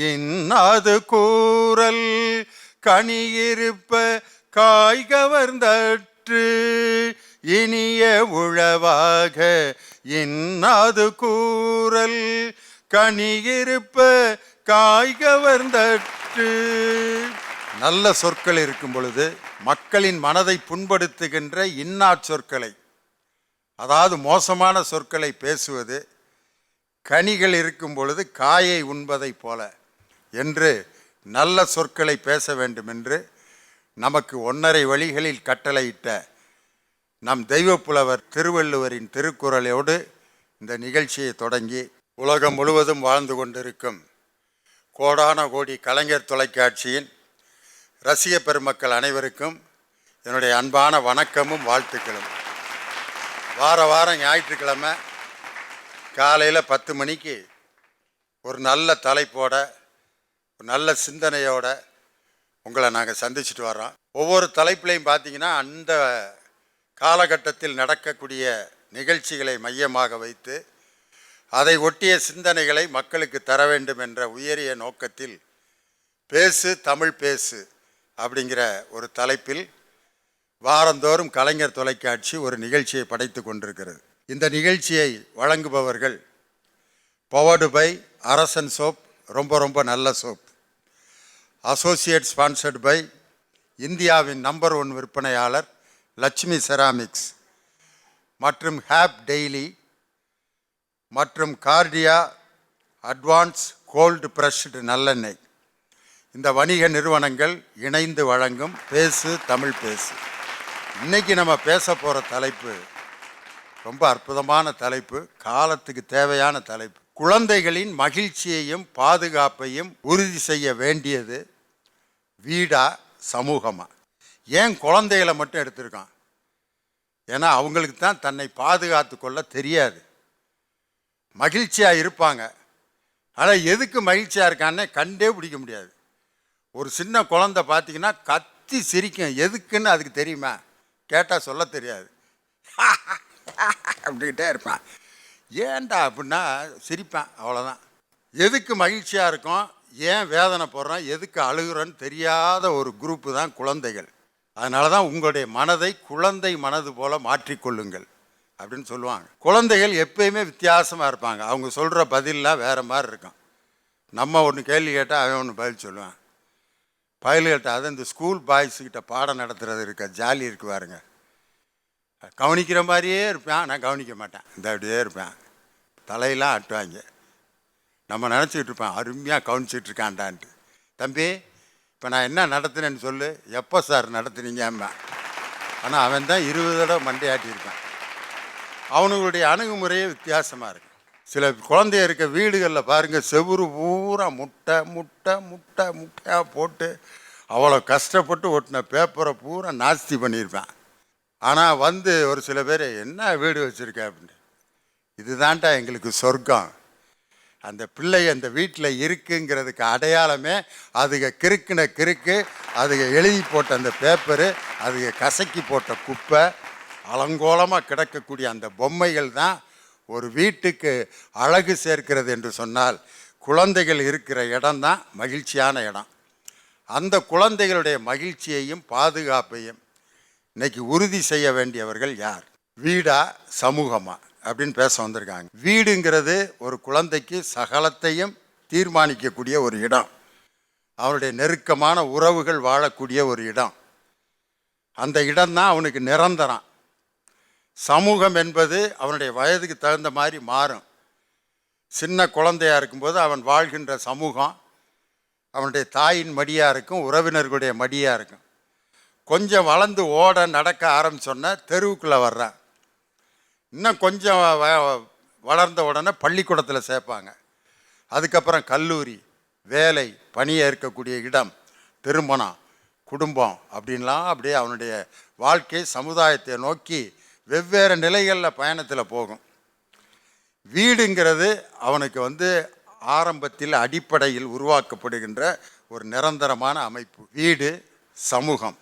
இன்னாது கூறல் கனியிருப்ப காய் கவர்ந்தற்று இனிய உழவாக இன்னாது கூறல் கனியிருப்ப காய் கவர்ந்தற்று. நல்ல சொற்கள் இருக்கும் பொழுது மக்களின் மனதை புண்படுத்துகின்ற இன்னா சொற்களை, அதாவது மோசமான சொற்களை பேசுவது கனிகள் இருக்கும் பொழுது காயை உண்பதை போல என்று நல்ல சொற்களை பேச வேண்டும் என்று நமக்கு 1.5 வழிகளில் கட்டளையிட்ட நம் தெய்வப்புலவர் திருவள்ளுவரின் திருக்குறளோடு இந்த நிகழ்ச்சியை தொடங்கி உலகம் முழுவதும் வாழ்ந்து கொண்டிருக்கும் கோடான கோடி கலைஞர் தொலைக்காட்சியின் ரசிக பெருமக்கள் அனைவருக்கும் என்னுடைய அன்பான வணக்கமும் வாழ்த்துக்களும். வாரம் ஞாயிற்றுக்கிழமை காலையில் 10 மணிக்கு ஒரு நல்ல தலைப்போட ஒரு நல்ல சிந்தனையோட உங்களை நாங்கள் சந்திச்சுட்டு வர்றோம். ஒவ்வொரு தலைப்புலையும் பார்த்தீங்கன்னா அந்த காலகட்டத்தில் நடக்கக்கூடிய நிகழ்ச்சிகளை மையமாக வைத்து அதை ஒட்டிய சிந்தனைகளை மக்களுக்கு தர வேண்டும் என்ற உயரிய நோக்கத்தில் பேசு தமிழ் பேசு அப்படிங்கிற ஒரு தலைப்பில் வாரந்தோறும் கலைஞர் தொலைக்காட்சி ஒரு நிகழ்ச்சியை படைத்து கொண்டிருக்கிறது. இந்த நிகழ்ச்சியை வழங்குபவர்கள் பவர்டு பை அரசன் சோப், ரொம்ப நல்ல சோப். அசோசியேட் ஸ்பான்சர்டு பை இந்தியாவின் நம்பர் 1 விற்பனையாளர் லட்சுமி செராமிக்ஸ் மற்றும் ஹேப் டெய்லி மற்றும் கார்டியா அட்வான்ஸ் கோல்டு ப்ரெஷ்டு நல்லெண்ணெய். இந்த வணிக நிறுவனங்கள் இணைந்து வழங்கும் பேசு தமிழ் பேசு. இன்றைக்கி நம்ம பேச போகிற தலைப்பு ரொம்ப அற்புதமான தலைப்பு, காலத்துக்கு தேவையான தலைப்பு. குழந்தைகளின் மகிழ்ச்சியையும் பாதுகாப்பையும் உறுதி செய்ய வேண்டியது வீடா சமூகமா? ஏன் குழந்தைகளை மட்டும் எடுத்திருக்கான்? ஏன்னா அவங்களுக்கு தான் தன்னை பாதுகாத்து கொள்ள தெரியாது. மகிழ்ச்சியாக இருப்பாங்க, ஆனால் எதுக்கு மகிழ்ச்சியாக இருக்கான்னே கண்டே பிடிக்க முடியாது. ஒரு சின்ன குழந்தை பார்த்தீங்கன்னா கத்தி சிரிக்கும், எதுக்குன்னு அதுக்கு தெரியுமா? கேட்டால் சொல்ல தெரியாது, அப்படிக்கிட்டே இருப்பான். ஏன்டா அப்படின்னா சிரிப்பேன், அவ்வளோதான். எதுக்கு மகிழ்ச்சியாக இருக்கும், ஏன் வேதனை போடுறோம், எதுக்கு அழுகுறோன்னு தெரியாத ஒரு குரூப்பு தான் குழந்தைகள். அதனால தான் உங்களுடைய மனதை குழந்தை மனது போல் மாற்றிக்கொள்ளுங்கள் அப்படின்னு சொல்லுவாங்க. குழந்தைகள் எப்பயுமே வித்தியாசமாக இருப்பாங்க. அவங்க சொல்கிற பதிலெலாம் வேறு மாதிரி இருக்கும். நம்ம ஒன்று கேள்வி கேட்டால் அவன் ஒன்று பதில் சொல்லுவான். பயல்கிட்ட அது இந்த ஸ்கூல் பாய்ஸுக்கிட்ட பாடம் நடத்துகிறது இருக்க ஜாலி இருக்கு பாருங்க. கவனிக்கிற மாதிரியே இருப்பேன், நான் கவனிக்க மாட்டேன், இந்த அப்படியே இருப்பேன், தலையெல்லாம் ஆட்டுவாங்க. நம்ம நினச்சிக்கிட்டு இருப்பேன் அருமையாக கவனிச்சிட்டு இருக்கான்டான்ட்டு. தம்பி இப்போ நான் என்ன நடத்துனேன்னு சொல்லு, எப்போ சார் நடத்துனீங்க? ஆனால் அவன் தான் 20 தடவை மண்டையாட்டியிருக்கான். அவனுங்களுடைய அணுகுமுறையே வித்தியாசமாக இருக்கும். சில குழந்தைய இருக்க வீடுகளில் பாருங்கள், செவுறு பூரா முட்டையாக போட்டு அவ்வளோ கஷ்டப்பட்டு ஒட்டின பேப்பரை பூரா நாஸ்தி பண்ணியிருப்பேன். ஆனால் வந்து ஒரு சில பேர் என்ன வீடு வச்சுருக்க அப்படின்னு, இதுதான்டா எங்களுக்கு சொர்க்கம். அந்த பிள்ளை அந்த வீட்டில் இருக்குங்கிறதுக்கு அடையாளமே அதுக கிறுக்குன கிறுக்கு, அதுக எழுதி போட்ட அந்த பேப்பரு, அதுக கசக்கி போட்ட குப்பை, அலங்கோலமாக கிடக்கக்கூடிய அந்த பொம்மைகள் தான் ஒரு வீட்டுக்கு அழகு சேர்க்கிறது என்று சொன்னால் குழந்தைகள் இருக்கிற இடம்தான் மகிழ்ச்சியான இடம். அந்த குழந்தைகளுடைய மகிழ்ச்சியையும் பாதுகாப்பையும் இன்னைக்கு உறுதி செய்ய வேண்டியவர்கள் யார்? வீடா சமூகமா அப்படின்னு பேச வந்திருக்காங்க. வீடுங்கிறது ஒரு குழந்தைக்கு சகலத்தையும் தீர்மானிக்கக்கூடிய ஒரு இடம், அவனுடைய நெருக்கமான உறவுகள் வாழக்கூடிய ஒரு இடம். அந்த இடம்தான் அவனுக்கு நிரந்தரம். சமூகம் என்பது அவனுடைய வயதுக்கு தகுந்த மாதிரி மாறும். சின்ன குழந்தையாக இருக்கும்போது அவன் வாழ்கின்ற சமூகம் அவனுடைய தாயின் மடியாக இருக்கும், உறவினர்களுடைய மடியாக இருக்கும். கொஞ்சம் வளர்ந்து ஓட நடக்க ஆரம்பிச்சோன்னா தெருவுக்குள்ளே வர்றான். இன்னும் கொஞ்சம் வளர்ந்த உடனே பள்ளிக்கூடத்தில் சேர்ப்பாங்க. அதுக்கப்புறம் கல்லூரி, வேலை, பணியை இருக்கக்கூடிய இடம், திருமணம், குடும்பம் அப்படின்லாம் அப்படியே அவனுடைய வாழ்க்கை சமுதாயத்தை நோக்கி வெவ்வேறு நிலைகளில் பயணத்தில் போகும். வீடுங்கிறது அவனுக்கு ஆரம்பத்தில் அடிப்படையில் உருவாக்கப்படுகின்ற ஒரு நிரந்தரமான அமைப்பு. வீடு சமூகம்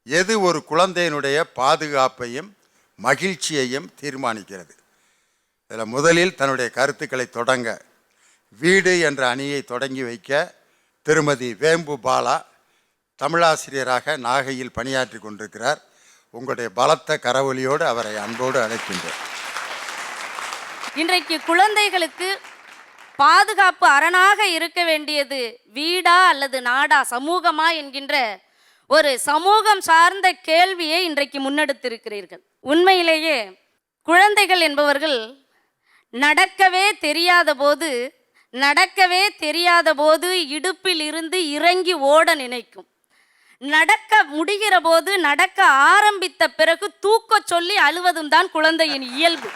எது ஒரு குழந்தையினுடைய பாதுகாப்பையும் மகிழ்ச்சியையும் தீர்மானிக்கிறது. இதில் முதலில் தன்னுடைய கருத்துக்களை தொடங்க வீடு என்ற அணியை தொடங்கி வைக்க திருமதி வேம்பு பாலா தமிழாசிரியராக நாகையில் பணியாற்றி கொண்டிருக்கிறார். உங்களுடைய பலத்த கரவொலியோடு அவரை அன்போடு அழைக்கின்றேன். இன்றைக்கு குழந்தைகளுக்கு பாதுகாப்பு அரணாக இருக்க வேண்டியது வீடா அல்லது நாடா, சமூகமா என்கின்ற ஒரு சமூகம் சார்ந்த கேள்வியை இன்றைக்கு முன்னெடுத்திருக்கிறீர்கள். உண்மையிலேயே குழந்தைகள் என்பவர்கள் நடக்கவே தெரியாத போது இடுப்பில் இருந்து இறங்கி ஓட நினைக்கும். நடக்க முடிகிற போது, நடக்க ஆரம்பித்த பிறகு தூக்க சொல்லி அழுவதும் தான் குழந்தையின் இயல்பு.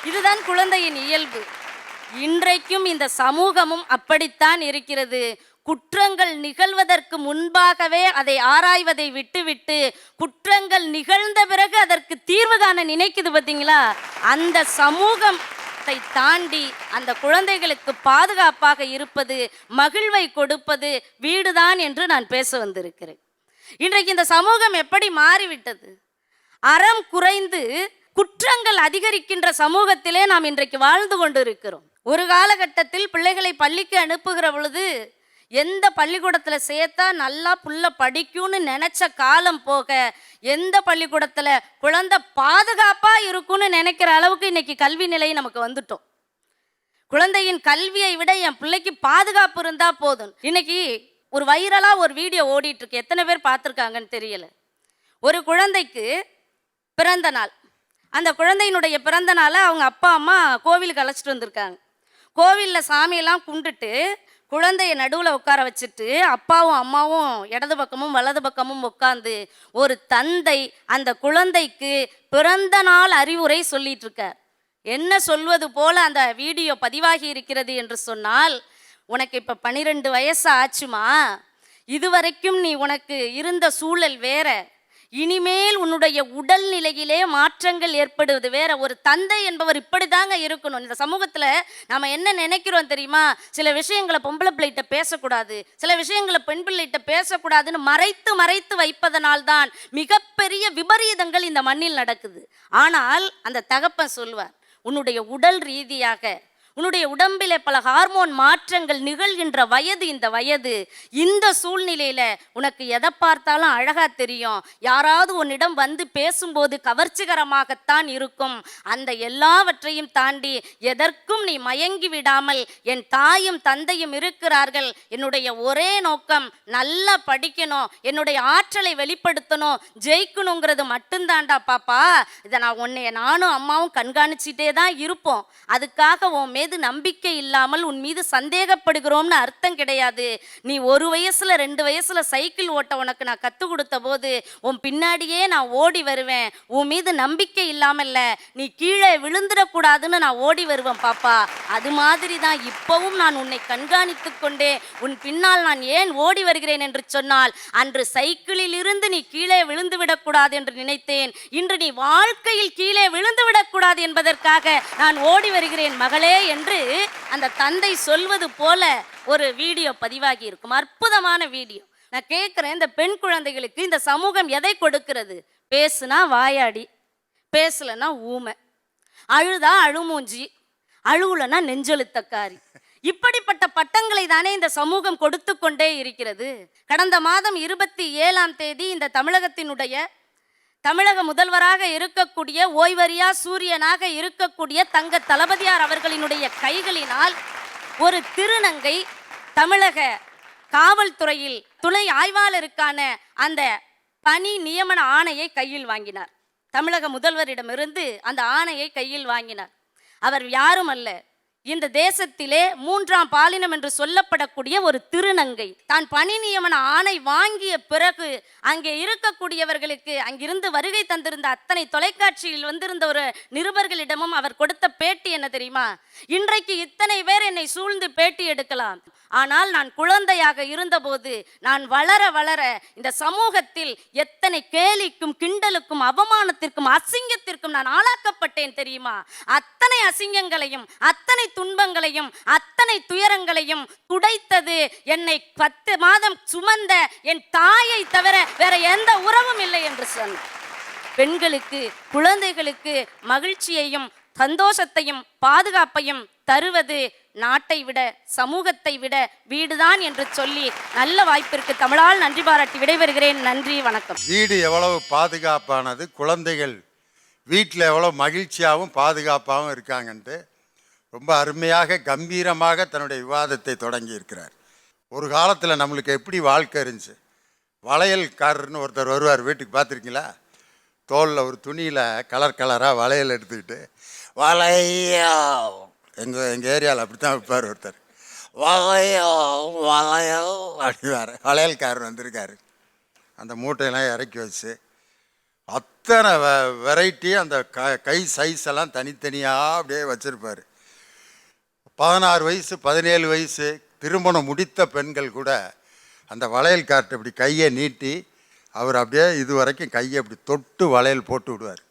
இதுதான் குழந்தையின் இயல்பு. இன்றைக்கும் இந்த சமூகமும் அப்படித்தான் இருக்கிறது. குற்றங்கள் நிகழ்வதற்கு முன்பாகவே அதை ஆராய்வதை விட்டுவிட்டு குற்றங்கள் நிகழ்ந்த பிறகு அதற்கு தீர்வு காண நினைக்குது பார்த்தீங்களா? அந்த சமூகத்தை தாண்டி அந்த குழந்தைகளுக்கு பாதுகாப்பாக இருப்பது, மகிழ்வை கொடுப்பது வீடுதான் என்று நான் பேச வந்திருக்கிறேன். இன்றைக்கு இந்த சமூகம் எப்படி மாறிவிட்டது? அறம் குறைந்து குற்றங்கள் அதிகரிக்கின்ற சமூகத்திலே நாம் இன்றைக்கு வாழ்ந்து கொண்டு இருக்கிறோம். ஒரு காலகட்டத்தில் பிள்ளைகளை பள்ளிக்கு அனுப்புகிற பொழுது எந்த பள்ளிக்கூடத்தில் சேர்த்தா நல்லா புள்ள படிக்கும்னு நினைச்ச காலம் போக, எந்த பள்ளிக்கூடத்தில் குழந்தை பாதுகாப்பாக இருக்கும்னு நினைக்கிற அளவுக்கு இன்னைக்கு கல்வி நிலை நமக்கு வந்துட்டோம். குழந்தையின் கல்வியை விட என் பிள்ளைக்கு பாதுகாப்பு இருந்தால் போதும். இன்னைக்கு ஒரு வைரலாக ஒரு வீடியோ ஓடிட்டு இருக்கு, எத்தனை பேர் பார்த்துருக்காங்கன்னு தெரியல. ஒரு குழந்தைக்கு பிறந்த நாள், அந்த குழந்தையினுடைய பிறந்த நாளை அவங்க அப்பா அம்மா கோவிலுக்கு அழைச்சிட்டு வந்திருக்காங்க. கோவிலில் சாமியெல்லாம் கும்பிட்டுட்டு குழந்தைய நடுவில் உட்கார வச்சுட்டு அப்பாவும் அம்மாவும் இடது பக்கமும் வலது பக்கமும் உட்காந்து ஒரு தந்தை அந்த குழந்தைக்கு பிறந்த நாள் அறிவுரை சொல்லிட்டு இருக்கார். என்ன சொல்வது போல அந்த வீடியோ பதிவாகி இருக்கிறது என்று சொன்னால், உனக்கு இப்போ 12 வயசு ஆச்சுமா, இதுவரைக்கும் நீ உனக்கு இருந்த சூழல் வேற, இனிமேல் உன்னுடைய உடல் நிலையிலே மாற்றங்கள் ஏற்படுவது வேற. ஒரு தந்தை என்பவர் இப்படிதாங்க இருக்கணும். இந்த சமூகத்துல நாம என்ன நினைக்கிறோம் தெரியுமா? சில விஷயங்களை பொம்பளை பிள்ளைகிட்ட பேசக்கூடாது, சில விஷயங்களை பெண் பிள்ளைகிட்ட பேசக்கூடாதுன்னு மறைத்து வைப்பதனால்தான் மிகப்பெரிய விபரீதங்கள் இந்த மண்ணில் நடக்குது. ஆனால் அந்த தகப்பன் சொல்வார், உன்னுடைய உடல் ரீதியாக உன்னுடைய உடம்பிலே பல ஹார்மோன் மாற்றங்கள் நிகழ்கின்ற வயது இந்த வயது. இந்த சூழ்நிலையில உனக்கு எதை பார்த்தாலும் அழகா தெரியும். யாராவது உன்னிடம் வந்து பேசும்போது கவர்ச்சிகரமாகத்தான் இருக்கும். அந்த எல்லாவற்றையும் தாண்டி எதற்கும் நீ மயங்கி விடாமல், என் தாயும் தந்தையும் இருக்கிறார்கள், என்னுடைய ஒரே நோக்கம் நல்லா படிக்கணும், என்னுடைய ஆற்றலை வெளிப்படுத்தணும், ஜெயிக்கணுங்கிறது மட்டும்தான்டா பாப்பா. இதை நானும் அம்மாவும் கண்காணிச்சிட்டே தான் இருப்போம். அதுக்காக உன் மீது நம்பிக்கை இல்லாமல் உன் மீது சந்தேகப்படுகிறோம்னு அர்த்தம் கிடையாது. நீ 1 வயசுல 2 வயசுல சைக்கிள் ஓட்ட உனக்கு நான் கற்றுக் கொடுத்த போது உன் பின்னாடியே நான் ஓடி வருவேன். உன் மீது நம்பிக்கை இல்லாமல்ல, நீ கீழே விழுந்துடக்கூடாதுன்னு நான் ஓடி வருவேன் பாப்பா. அது மாதிரி தான் இப்பவும் நான் உன்னை கண்காணித்து கொண்டே உன் பின்னால் நான் ஏன் ஓடி வருகிறேன் என்று சொன்னால், அன்று சைக்கிளில் இருந்து நீ கீழே விழுந்து விடக்கூடாது என்று நினைத்தேன். இன்று நீ வாழ்க்கையில் கீழே விழுந்து விடக்கூடாது என்பதற்காக நான் ஓடி வருகிறேன் மகளே என்று அந்த தந்தை சொல்வது போல ஒரு வீடியோ பதிவாகி இருக்கும். அற்புதமான வீடியோ. நான் கேட்கிறேன், இந்த பெண் குழந்தைகளுக்கு இந்த சமூகம் எதை கொடுக்கிறது? பேசுனா வாயாடி, பேசலன்னா ஊமை, அழுதா அழுமூஞ்சி, அழுவுலன்னா நெஞ்செழுத்தக்காரி. இப்படிப்பட்ட பட்டங்களை தானே இந்த சமூகம் கொடுத்து கொண்டே இருக்கிறது. கடந்த மாதம் 27ஆம் தேதி இந்த தமிழக முதல்வராக இருக்கக்கூடிய, ஓய்வறியா சூரியனாக இருக்கக்கூடிய தங்க தளபதியார் அவர்களினுடைய கைகளினால் ஒரு திருநங்கை தமிழக காவல்துறையில் துணை ஆய்வாளருக்கான அந்த பணி நியமன ஆணையை கையில் வாங்கினார். தமிழக முதல்வரிடமிருந்து அந்த ஆணையை கையில் வாங்கினார். அவர் யாரும் அல்ல, இந்த தேசத்திலே 3ஆம் பாலினம் என்று சொல்லப்படக்கூடிய ஒரு திருநங்கை. தான் பணி நியமன ஆணை வாங்கிய பிறகு அங்கே இருக்கக்கூடியவர்களுக்கு, அங்கிருந்து வருகை தந்திருந்த அத்தனை தொலைக்காட்சியில் வந்திருந்த ஒரு நிருபர்களிடமும் அவர் கொடுத்த பேட்டி என்ன தெரியுமா? இன்றைக்கு இத்தனை பேர் என்னை சூழ்ந்து பேட்டி எடுக்கலாம், ஆனால் நான் குழந்தையாக இருந்தபோது, நான் வளர வளர இந்த சமூகத்தில் எத்தனை கேலிக்கும் கிண்டலுக்கும் அவமானத்திற்கும் அசிங்கத்திற்கும் நான் ஆளாக்கப்பட்டேன் தெரியுமா? அத்தனை அசிங்கங்களையும் அத்தனை துன்பங்களையும் அத்தனை துயரங்களையும் துடைத்தது என்னை 10 மாதம் சுமந்த என் தாயை தவிர வேற எந்த உறவும் இல்லை என்று சொன்னார். பெண்களுக்கு, குழந்தைகளுக்கு மகிழ்ச்சியையும் சந்தோஷத்தையும் பாதுகாப்பையும் தருவது நாட்டை விட சமூகத்தை விட வீடுதான் என்று சொல்லி நல்ல வாய்ப்பிற்கு தமிழால் நன்றி பாராட்டி விடைபெறுகிறேன். நன்றி, வணக்கம். வீடு எவ்வளவு பாதுகாப்பானது, குழந்தைகள் வீட்டில் எவ்வளோ மகிழ்ச்சியாகவும் பாதுகாப்பாகவும் இருக்காங்கன்ட்டு ரொம்ப அருமையாக கம்பீரமாக தன்னுடைய விவாதத்தை தொடங்கி இருக்கிறார். ஒரு காலத்தில் நம்மளுக்கு எப்படி வாழ்க்கை இருந்துச்சு, வளையல்காரர்னு ஒருத்தர் வருவார் வீட்டுக்கு, பார்த்துருக்கீங்களா? தோலில் ஒரு துணியில் கலர் கலராக வளையல் எடுத்துக்கிட்டு வளையோ, எங்கள் ஏரியாவில் அப்படி தான் வைப்பார் ஒருத்தர், வளையோ வளையோ அப்படிவார். வளையல்காரர் வந்திருக்காரு. அந்த மூட்டையெல்லாம் இறக்கி வச்சு அத்தனை வெரைட்டி அந்த கை சைஸ் எல்லாம் தனித்தனியாக அப்படியே வச்சுருப்பார். 16 வயசு 17 வயசு திருமணம் முடித்த பெண்கள் கூட அந்த வளையல் கார்ட்டை இப்படி கையை நீட்டி அவர் அப்படியே இது வரைக்கும் கையை இப்படி தொட்டு வளையல் போட்டு விடுவார்.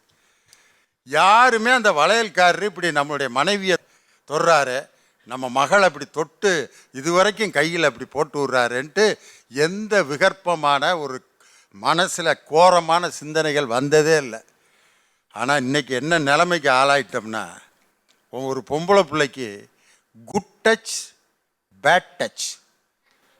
யாருமே அந்த வளையல்காரர் இப்படி நம்மளுடைய மனைவியை தொடுறாரு, நம்ம மகளை அப்படி தொட்டு இது வரைக்கும் கையில் அப்படி போட்டு விட்றாருன்ட்டு எந்த விகற்பமான ஒரு மனசில் கோரமான சிந்தனைகள் வந்ததே இல்லை. ஆனால் இன்றைக்கி என்ன நிலைமைக்கு ஆளாயிட்டோம்னா, ஒரு பொம்பளை பிள்ளைக்கு குட் டச் பேட் டச்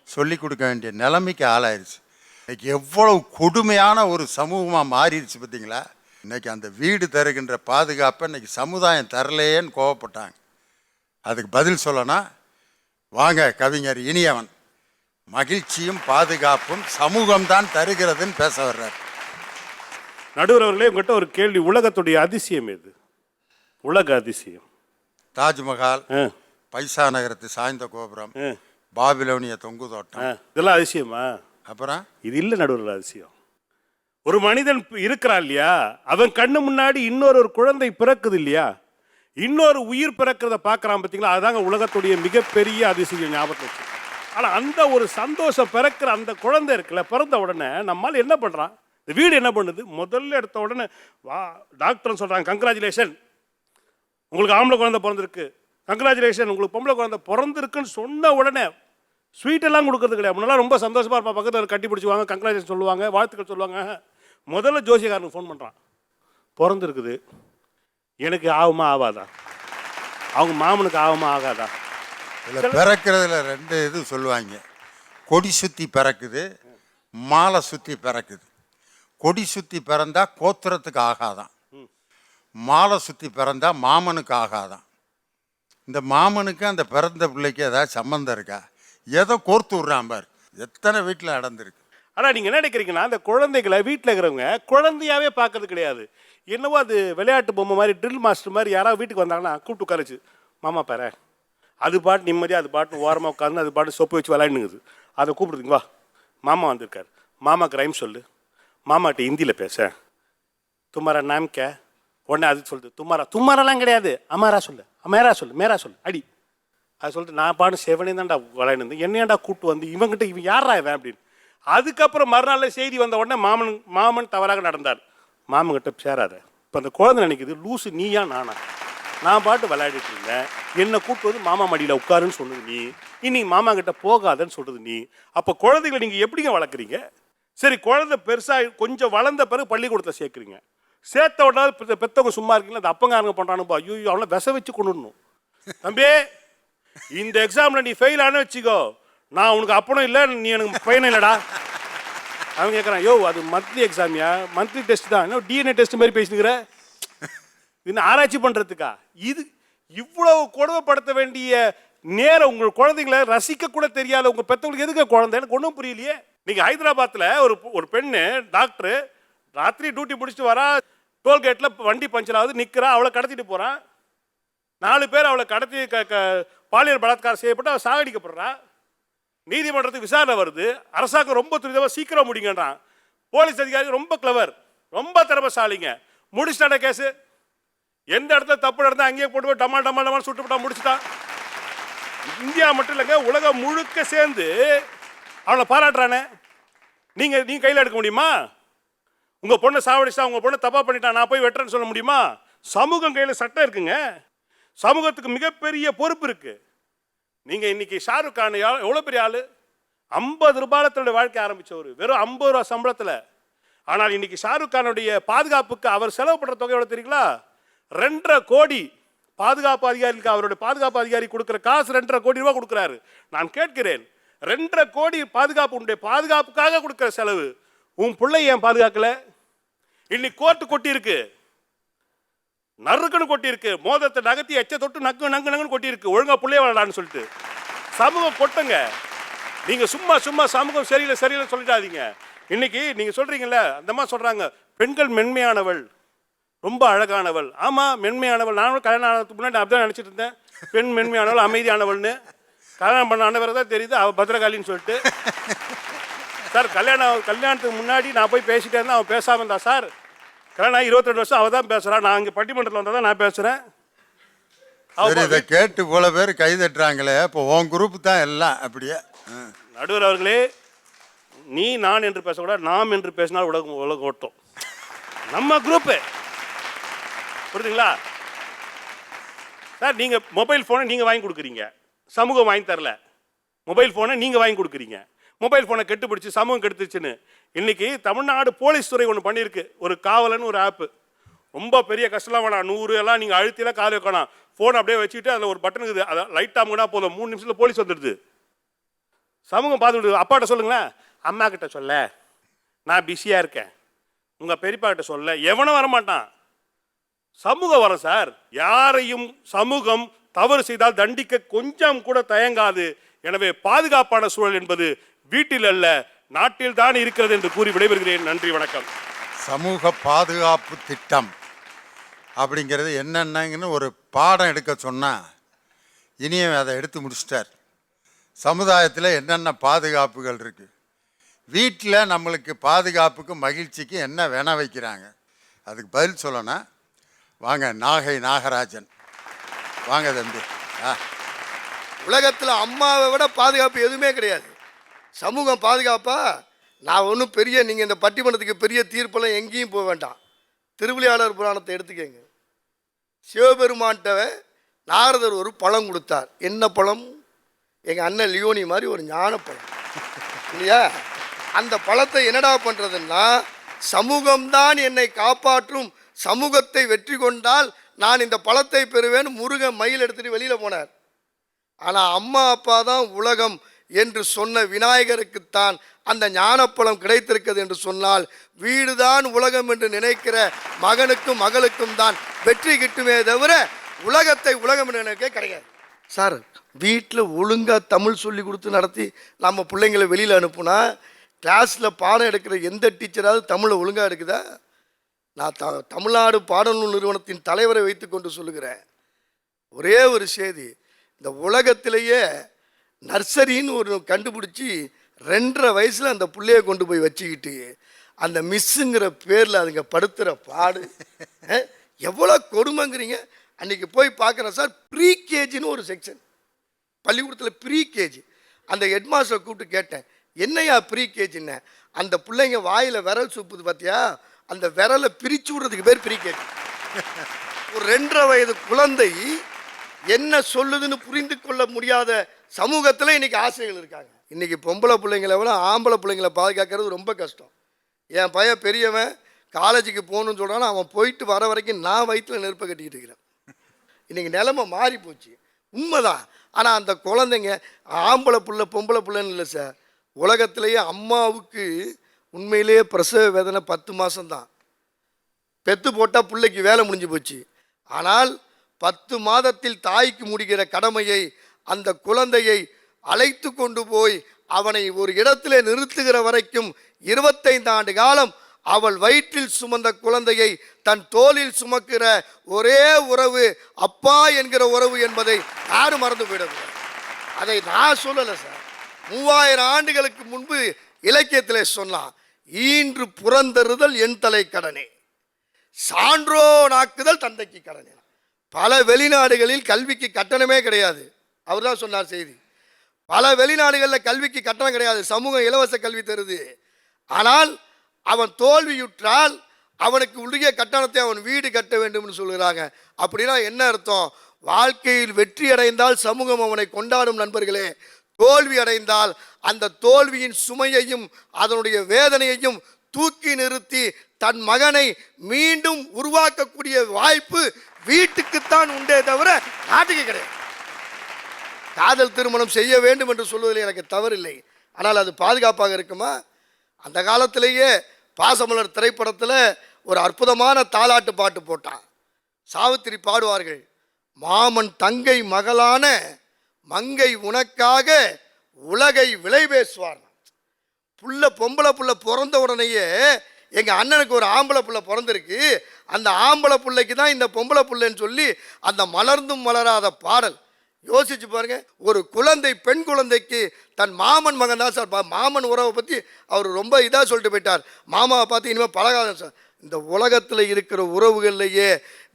சொல்லி கொடுக்க வேண்டிய நிலைமைக்கு ஆளாயிருச்சு. இன்றைக்கி எவ்வளவு கொடுமையான ஒரு சமூகமாக மாறிடுச்சு பார்த்தீங்களா? இன்றைக்கி அந்த வீடு தருகின்ற பாதுகாப்பை இன்றைக்கி சமுதாயம் தரலையேன்னு கோவப்பட்டாங்க. அதுக்கு பதில் சொல்லணும், வாங்க கவிஞர் இனியவன் மகிழ்ச்சியும் பாதுகாப்பும் சமூகம்தான் தருகிறதுன்னு பேச வர்றார். நடுவர் அவர்களே, உங்கள்கிட்ட ஒரு கேள்வி. உலகத்துடைய அதிசயம் எது? உலக அதிசயம்? தாஜ்மஹால், பைசா நகரத்து சாய்ந்த கோபுரம், பாபிலோனிய தொங்கு தோட்டம், இதெல்லாம் அதிசயமா? அப்புறம் இது இல்லை நடுவர் அதிசயம். ஒரு மனிதன் இருக்கிறான் இல்லையா, அவன் கண்ணு முன்னாடி இன்னொரு குழந்தை பிறக்குது இல்லையா, இன்னொரு உயிர் பிறக்கிறத பார்க்குறான் பார்த்தீங்களா, அதுதாங்க உலகத்துடைய மிகப்பெரிய அதிசயம். ஞாபகத்தில் வச்சு. ஆனால் அந்த ஒரு சந்தோஷம் பிறக்கிற அந்த குழந்தை இருக்குல்ல, பிறந்த உடனே நம்மால் என்ன பண்ணுறான், இந்த வீடு என்ன பண்ணுது, முதல்ல எடுத்த உடனே வா டாக்டர்னு சொல்கிறாங்க, கங்க்ராச்சுலேஷன் உங்களுக்கு ஆம்பளை குழந்தை பிறந்திருக்கு, கங்க்ராச்சுலேஷன் உங்களுக்கு பொம்பளை குழந்தை பிறந்திருக்குன்னு சொன்ன உடனே ஸ்வீட்டெல்லாம் கொடுக்கறது கிடையாது. முன்னெல்லாம் ரொம்ப சந்தோஷமாக இருப்பா, பக்கத்தில் கட்டி பிடிச்சிவாங்க, கங்க்ராச்சுலேஷன் சொல்லுவாங்க, வாழ்த்துக்கள் சொல்லுவாங்க. முதல்ல ஜோசியக்காரனுக்கு ஃபோன் பண்ணுறான், பிறந்திருக்குது, எனக்கு ஆகுமா ஆகாதா, அவங்க மாமனுக்கு ஆகுமா ஆகாதா. இதில் பிறக்கிறதுல 2 இது சொல்லுவாங்க, கொடி சுற்றி பிறக்குது, மாலை சுற்றி பிறக்குது. கொடி சுற்றி பிறந்தா கோத்திரத்துக்கு ஆகாதான், மாலை சுற்றி பிறந்தா மாமனுக்கு ஆகாதான். இந்த மாமனுக்கு அந்த பிறந்த பிள்ளைக்கு ஏதாவது சம்மந்தம் இருக்கா? ஏதோ கோர்த்து விட்றான் பார், எத்தனை வீட்டில் நடந்திருக்கு. ஆனால் நீங்கள் என்ன நினைக்கிறீங்கன்னா, அந்த குழந்தைகளை வீட்டில் இருக்கிறவங்க குழந்தையாவே பார்க்கறது கிடையாது. என்னவோ அது விளையாட்டு பொம்மை மாதிரி, ட்ரில் மாஸ்டர் மாதிரி யாராவது வீட்டுக்கு வந்தாங்கன்னா கூப்பிட்டு உட்காரச்சு, மாமா பாரு, அது பாட்டு நிம்மதியாக அது பாட்டு ஓரமாக உட்காந்து அது பாட்டு சொப்பு வச்சு விளையாடுங்குது. அதை கூப்பிடுதுங்க, வா மாமா வந்திருக்கார், மாமாக்கு ரைம் சொல்லு, மாமாட்ட ஹிந்தியில் பேச, தும்மாரா நாம் கே, உடனே அது சொல்லுது தும்மாரா, தும்மாரெல்லாம் கிடையாது, அமாரா சொல்லு, மேரா சொல்லு, மேரா சொல்லு, அடி. அது சொல்லிட்டு நான் பாட்டு செவனே தான்டா விளையாண்டு, என்னையாண்டா கூப்பிட்டு வந்து இவங்கிட்ட இவன் யாரா இவன் அப்படின்னு. அதுக்கப்புறம் மறுநாள் செய்தி வந்த உடனே மாமன் தவறாக நடந்தார், மாமன்கிட்ட சேராத. இப்போ அந்த குழந்தை நினைக்குது, லூசு நீயா நானா, நான் பாட்டு விளையாடிட்டு இருந்தேன், என்னை கூப்பிட்டு வந்து மாமா மடியில் உட்காருன்னு சொன்னது நீ, இன்னைக்கு மாமா கிட்ட போகாதன்னு சொல்றது நீ. அப்போ குழந்தைகளை நீங்கள் எப்படிங்க வளர்க்குறீங்க? சரி, குழந்தை பெருசாக கொஞ்சம் வளர்ந்த பிறகு பள்ளிக்கூடத்தை சேர்க்குறீங்க, சேர்த்த உடனே பெற்றவங்க சும்மா இருக்கீங்களா, அந்த அப்பங்காரங்க பண்ணுறானுப்பா, ஐயோ அவனை விச வச்சு கொண்டுடணும். தம்பி, இந்த எக்ஸாமில் நீ ஃபெயில் ஆனு வச்சுக்கோ, நான் உனக்கு அப்பனும் இல்லை, நீ எனக்கு பையனும் இல்லைடா. அவன் கேட்குறான், யோ அது மந்த்லி எக்ஸாமியா, மந்த்லி டெஸ்ட் தான், இன்னும் டிஎன்ஏ டெஸ்ட் மாதிரி பேசினுக்கிற, இன்னும் ஆராய்ச்சி பண்ணுறதுக்கா? இது இவ்வளவு கொடுமைப்படுத்த வேண்டிய நேரம் உங்கள் குழந்தைங்களை ரசிக்க கூட தெரியாத உங்கள் பெற்றவங்களுக்கு எதுக்கு குழந்தை? எனக்கு ஒன்றும் புரியலையே. நீங்கள் ஹைதராபாத்தில் ஒரு பெண்ணு டாக்டரு ராத்திரி டியூட்டி முடிச்சுட்டு வரா, டோல்கேட்டில் வண்டி பஞ்சர் ஆகுது, நிற்கிறா, அவளை கடத்திட்டு போகிறான். 4 பேர் அவளை கடத்தி பாலியல் பலாத்காரம் செய்யப்பட்டு அவள் சாகடிக்கப்படுறா. நீதிமன்றத்துக்கு விசாரணை வருது, அரசாங்கம் ரொம்ப துரிதமாக சீக்கிரம் முடிங்கன்றான். போலீஸ் அதிகாரி ரொம்ப கிளவர், ரொம்ப திறமைசாலிங்க, முடிச்சுட்டான கேஸு. எந்த இடத்துல தப்பு நடந்தா அங்கேயே போட்டு டமால் டமால் டமால் சுட்டு போட்டா முடிச்சுட்டான். இந்தியா மட்டும் இல்லைங்க, உலகம் முழுக்க சேர்ந்து அவளை பாராட்டுறானே. நீங்க கையில் எடுக்க முடியுமா? உங்க பொண்ணை சாவடிச்சா, உங்க பொண்ணை தப்பா பண்ணிட்டா, நான் போய் வெட்டுறேன்னு சொல்ல முடியுமா? சமூகம் கையில் சட்டம் இருக்குங்க, சமூகத்துக்கு மிகப்பெரிய பொறுப்பு இருக்கு. நீங்க இன்னைக்கு ஷாருக் கான் எவ்வளவு பெரிய ஆளு, 50 ரூபாயில தன்னுடைய வாழ்க்கை ஆரம்பிச்சவர், வெறும் 50 ரூபா சம்பளத்தில். ஆனால் இன்னைக்கு ஷாருக் கானுடைய பாதுகாப்புக்கு அவர் செலவு பண்ற தொகை எவ்வளவு தெரியுங்களா? 2.5 கோடி பாதுகாப்பு அதிகாரிக்கு, அவருடைய பாதுகாப்பு அதிகாரி கொடுக்குற காசு 2.5 கோடி ரூபாய் கொடுக்குறாரு. நான் கேட்கிறேன், 2.5 கோடி பாதுகாப்பு, உன்னுடைய பாதுகாப்புக்காக கொடுக்குற செலவு, உன் பிள்ளை ஏன் பாதுகாக்கல? இன்னைக்கு கோர்ட்டு கொட்டி இருக்கு, நறுக்குன்னு கொட்டி இருக்கு, மோதிரத்தை நகர்த்தி எச்ச தொட்டு நங்கு நங்கு நங்குன்னு கொட்டி இருக்கு, ஒழுங்கா பிள்ளைய வளரான்னு சொல்லிட்டு. சமூகம் கொட்டுங்க. நீங்க சும்மா சும்மா சமூகம் சரியில்லை சரியில்லை சொல்லிட்டாதீங்க. இன்னைக்கு நீங்க சொல்றீங்கல்ல, அந்த மாதிரி சொல்றாங்க, பெண்கள் மென்மையானவள், ரொம்ப அழகானவள். ஆமா, மென்மையானவள். நானும் கல்யாணம் ஆனதுக்கு முன்னாடி அப்படிதான் நினைச்சிட்டு இருந்தேன், பெண் மென்மையானவள், அமைதியானவள்னு. கல்யாணம் பண்ண ஆனவரை தான் தெரியுது அவள் பத்திரகாளின்னு சொல்லிட்டு. சார், கல்யாணத்துக்கு முன்னாடி நான் போய் பேசிட்டே இருந்தேன், அவன் பேசாம இருந்தா. சார், கல்யாணம் 22 வருஷம் அவள் தான் பேசுறான், நான் இங்கே பட்டிமன்றத்தில் வந்தால் தான் நான் பேசுறேன். இதை கேட்டு போல பேர் கை தட்டுறாங்களே, இப்போ உன் குரூப் தான் எல்லாம் அப்படியே. நடுவர் அவர்களே, நீ நான் என்று பேசக்கூடாது, நாம் என்று பேசினால் உலகம் ஓட்டும். நம்ம குரூப்பு, புரியுதுங்களா சார்? நீங்கள் மொபைல் ஃபோனை நீங்கள் வாங்கி கொடுக்குறீங்க, சமூகம் வாங்கி தரல. மொபைல் ஃபோனை நீங்கள் வாங்கி கொடுக்குறீங்க, மொபைல் ஃபோனை கெட்டுப்பிடிச்சி சமூகம் கெடுத்துச்சுன்னு. இன்னைக்கு தமிழ்நாடு போலீஸ் துறை ஒன்று பண்ணியிருக்கு, ஒரு காவலன்னு ஒரு ஆப்பு. ரொம்ப பெரிய கஷ்டம்லாம் வேணாம், 100 எல்லாம் நீங்கள் அழுத்திலாம் காது வைக்கணும். ஃபோன் அப்படியே வச்சுக்கிட்டு அதில் ஒரு பட்டன் இருக்குது, அதை லைட்டாக கூட போதும், 3 நிமிஷத்தில் போலீஸ் வந்துடுது. சமூகம் பார்த்துக்கிட்டு, அப்பாட்ட சொல்லுங்களேன், அம்மா கிட்ட சொல்ல, நான் பிஸியாக இருக்கேன், உங்கள் பெரியப்பா கிட்ட சொல்ல, எவனும் வரமாட்டான். சமூகம் வரும் சார். யாரையும் சமூகம் தவறு செய்தால் தண்டிக்க கொஞ்சம் கூட தயங்காது. எனவே பாதுகாப்பான சூழல் என்பது வீட்டில் அல்ல, நாட்டில் தான் இருக்கிறது என்று கூறி விடைபெறுகிறேன். நன்றி, வணக்கம். சமூக பாதுகாப்பு திட்டம் அப்படிங்கிறது என்னென்னங்கன்னு ஒரு பாடம் எடுக்க சொன்னால் இனியும் அதை எடுத்து முடிச்சிட்டார். சமுதாயத்தில் என்னென்ன பாதுகாப்புகள் இருக்குது, வீட்டில் நம்மளுக்கு பாதுகாப்புக்கு மகிழ்ச்சிக்கு என்ன வேண வைக்கிறாங்க, அதுக்கு பதில் சொல்லணும். வாங்க, நாகை நாகராஜன் வாங்க தம்பி. உலகத்தில் அம்மாவை விட பாதுகாப்பு எதுவுமே கிடையாது. சமூகம் பாதுகாப்பா? நான் ஒன்றும் பெரிய, நீங்கள் இந்த பட்டிமன்றத்துக்கு பெரிய தீர்ப்பெல்லாம் எங்கேயும் போக வேண்டாம். திருவிளையாடல் புராணத்தை எடுத்துக்கங்க. சிவபெருமான்கிட்ட நாரதர் ஒரு பழம் கொடுத்தார். என்ன பழம்? எங்கள் அண்ணன் லியோனி மாதிரி ஒரு ஞான பழம் இல்லையா? அந்த பழத்தை என்னடா பண்ணுறதுன்னா, சமூகம்தான் என்னை காப்பாற்றும், சமூகத்தை வெற்றி கொண்டால் நான் இந்த பழத்தை பெறுவேன், முருகன் மயில் எடுத்துகிட்டு வெளியில் போனார். ஆனால் அம்மா அப்பா தான் உலகம் என்று சொன்ன விநாயகருக்குத்தான் அந்த ஞானப்பழம் கிடைத்திருக்கிறது என்று சொன்னால், வீடுதான் உலகம் என்று நினைக்கிற மகனுக்கும் மகளுக்கும் தான் வெற்றி கிட்டுமே தவிர உலகத்தை உலகம் என்று நினைக்க கிடையாது. சார், வீட்டில் ஒழுங்காக தமிழ் சொல்லி கொடுத்து நடத்தி நம்ம பிள்ளைங்களை வெளியில் அனுப்புனா, கிளாஸில் பாடம் எடுக்கிற எந்த டீச்சராவது தமிழை ஒழுங்காக எடுக்குதா? நான் தமிழ்நாடு பாடநூல் நிறுவனத்தின் தலைவரை வைத்து கொண்டு சொல்லுகிறேன். ஒரே ஒரு செய்தி, இந்த உலகத்திலேயே நர்சரின்னு ஒரு கண்டுபிடிச்சி 2.5 வயசில் அந்த பிள்ளைய கொண்டு போய் வச்சுக்கிட்டு அந்த மிஸ்ஸுங்கிற பேரில் அதுங்க படுத்துகிற பாடு எவ்வளோ கொடுமைங்கிறீங்க. அன்றைக்கி போய் பார்க்குறேன் சார், ப்ரீ கேஜின்னு ஒரு செக்ஷன் பள்ளிக்கூடத்தில், ப்ரீ கேஜி. அந்த ஹெட்மாஸ்டரை கூப்பிட்டு கேட்டேன், என்னையா ப்ரீ கேஜின்னு? அந்த பிள்ளைங்க வாயில் விரல் சூப்புது பார்த்தியா, அந்த விரலை பிரித்து விடுறதுக்கு பேர் ப்ரீ கேஜி. ஒரு 2.5 வயது குழந்தை என்ன சொல்லுதுன்னு புரிந்து கொள்ள முடியாத சமூகத்தில் இன்றைக்கி ஆசிரியர்கள் இருக்காங்க. இன்றைக்கி பொம்பளை பிள்ளைங்களை விட ஆம்பளை பிள்ளைங்களை பாதுகாக்கிறது ரொம்ப கஷ்டம். என் பையன் பெரியவன் காலேஜுக்கு போகணுன்னு சொல்கிறான், அவன் போயிட்டு வர வரைக்கும் நான் வயிற்றில் நெருப்பை கட்டிக்கிட்டு இருக்கிறேன். இன்றைக்கி நிலைமை மாறி போச்சு, உண்மைதான். ஆனால் அந்த குழந்தைங்க ஆம்பளை பிள்ளை பொம்பளை பிள்ளைன்னு இல்லை சார். உலகத்திலேயே அம்மாவுக்கு உண்மையிலேயே பிரசவ வேதனை 10 மாதம்தான். பெத்து போட்டால் பிள்ளைக்கு வேலை முடிஞ்சு போச்சு. ஆனால் 10 மாதத்தில் தாய்க்கு முடிகிற கடமையை அந்த குழந்தையை அழைத்து கொண்டு போய் அவனை ஒரு இடத்திலே நிறுத்துகிற வரைக்கும் 25 ஆண்டு காலம் அவள் வயிற்றில் சுமந்த குழந்தையை தன் தோளில் சுமக்கிற ஒரே உறவு அப்பா என்கிற உறவு என்பதை யாரும் மறந்து போயிடக்கூடாது. அதை நான் சொல்லலை சார், 3000 ஆண்டுகளுக்கு முன்பு இலக்கியத்திலே சொன்னான், ஈன்று புறந்தறுதல் என் தலை கடனே, சான்றோனாக்குதல் தந்தைக்கு கடனே. பல வெளிநாடுகளில் கல்விக்கு கட்டணமே கிடையாது. அவர் தான் சொன்னார் செய்தி. பல வெளிநாடுகளில் கல்விக்கு கட்டணம் கிடையாது, சமூகம் இலவச கல்வி தருது. ஆனால் அவன் தோல்வியுற்றால் அவனுக்கு உரிய கட்டணத்தை அவன் வீடு கட்ட வேண்டும்னு சொல்கிறாங்க. அப்படின்னா என்ன அர்த்தம்? வாழ்க்கையில் வெற்றி அடைந்தால் சமூகம் அவனை கொண்டாடும் நண்பர்களே, தோல்வி அடைந்தால் அந்த தோல்வியின் சுமையையும் அதனுடைய வேதனையையும் தூக்கி நிறுத்தி தன் மகனை மீண்டும் உருவாக்கக்கூடிய வாய்ப்பு வீட்டுக்குத்தான் உண்டே தவிர நாட்டுக்கு கிடையாது. காதல் திருமணம் செய்ய வேண்டும் என்று சொல்வதில் எனக்கு தவறில்லை. ஆனால் அது பாதுகாப்பாக இருக்குமா? அந்த காலத்திலேயே பாசமலர் திரைப்படத்தில் ஒரு அற்புதமான தாலாட்டு பாட்டு போட்டான். சாவித்திரி பாடுவார்கள், மாமன் தங்கை மகளான மங்கை உனக்காக உலகை விலை பேசுவார். புள்ள பொம்பளை புள்ள பிறந்த உடனேயே எங்கள் அண்ணனுக்கு ஒரு ஆம்பளை புள்ள பிறந்திருக்கு, அந்த ஆம்பளை பிள்ளைக்கு தான் இந்த பொம்பளை புள்ளைன்னு சொல்லி அந்த மலர்ந்தும் மலராத பாடல். யோசிச்சு பாருங்க, ஒரு குழந்தை பெண் குழந்தைக்கு தன் மாமன் மகன் தான் சார். மாமன் உறவை பற்றி அவர் ரொம்ப இதாக சொல்லிட்டு போயிட்டார். மாமாவை பார்த்து இனிமேல் பழகாத சார். இந்த உலகத்தில் இருக்கிற உறவுகள்லையே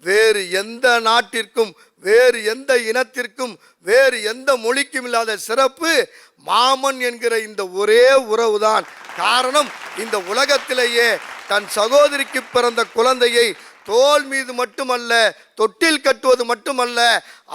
வேறு எந்த நாட்டிற்கும் வேறு எந்த இனத்திற்கும் வேறு எந்த மொழிக்கும் இல்லாத சிறப்பு மாமன் என்கிற இந்த ஒரே உறவு தான். காரணம், இந்த உலகத்திலேயே தன் சகோதரிக்கு பிறந்த குழந்தையை தோல் மீது மட்டுமல்ல, தொட்டில் கட்டுவது மட்டுமல்ல,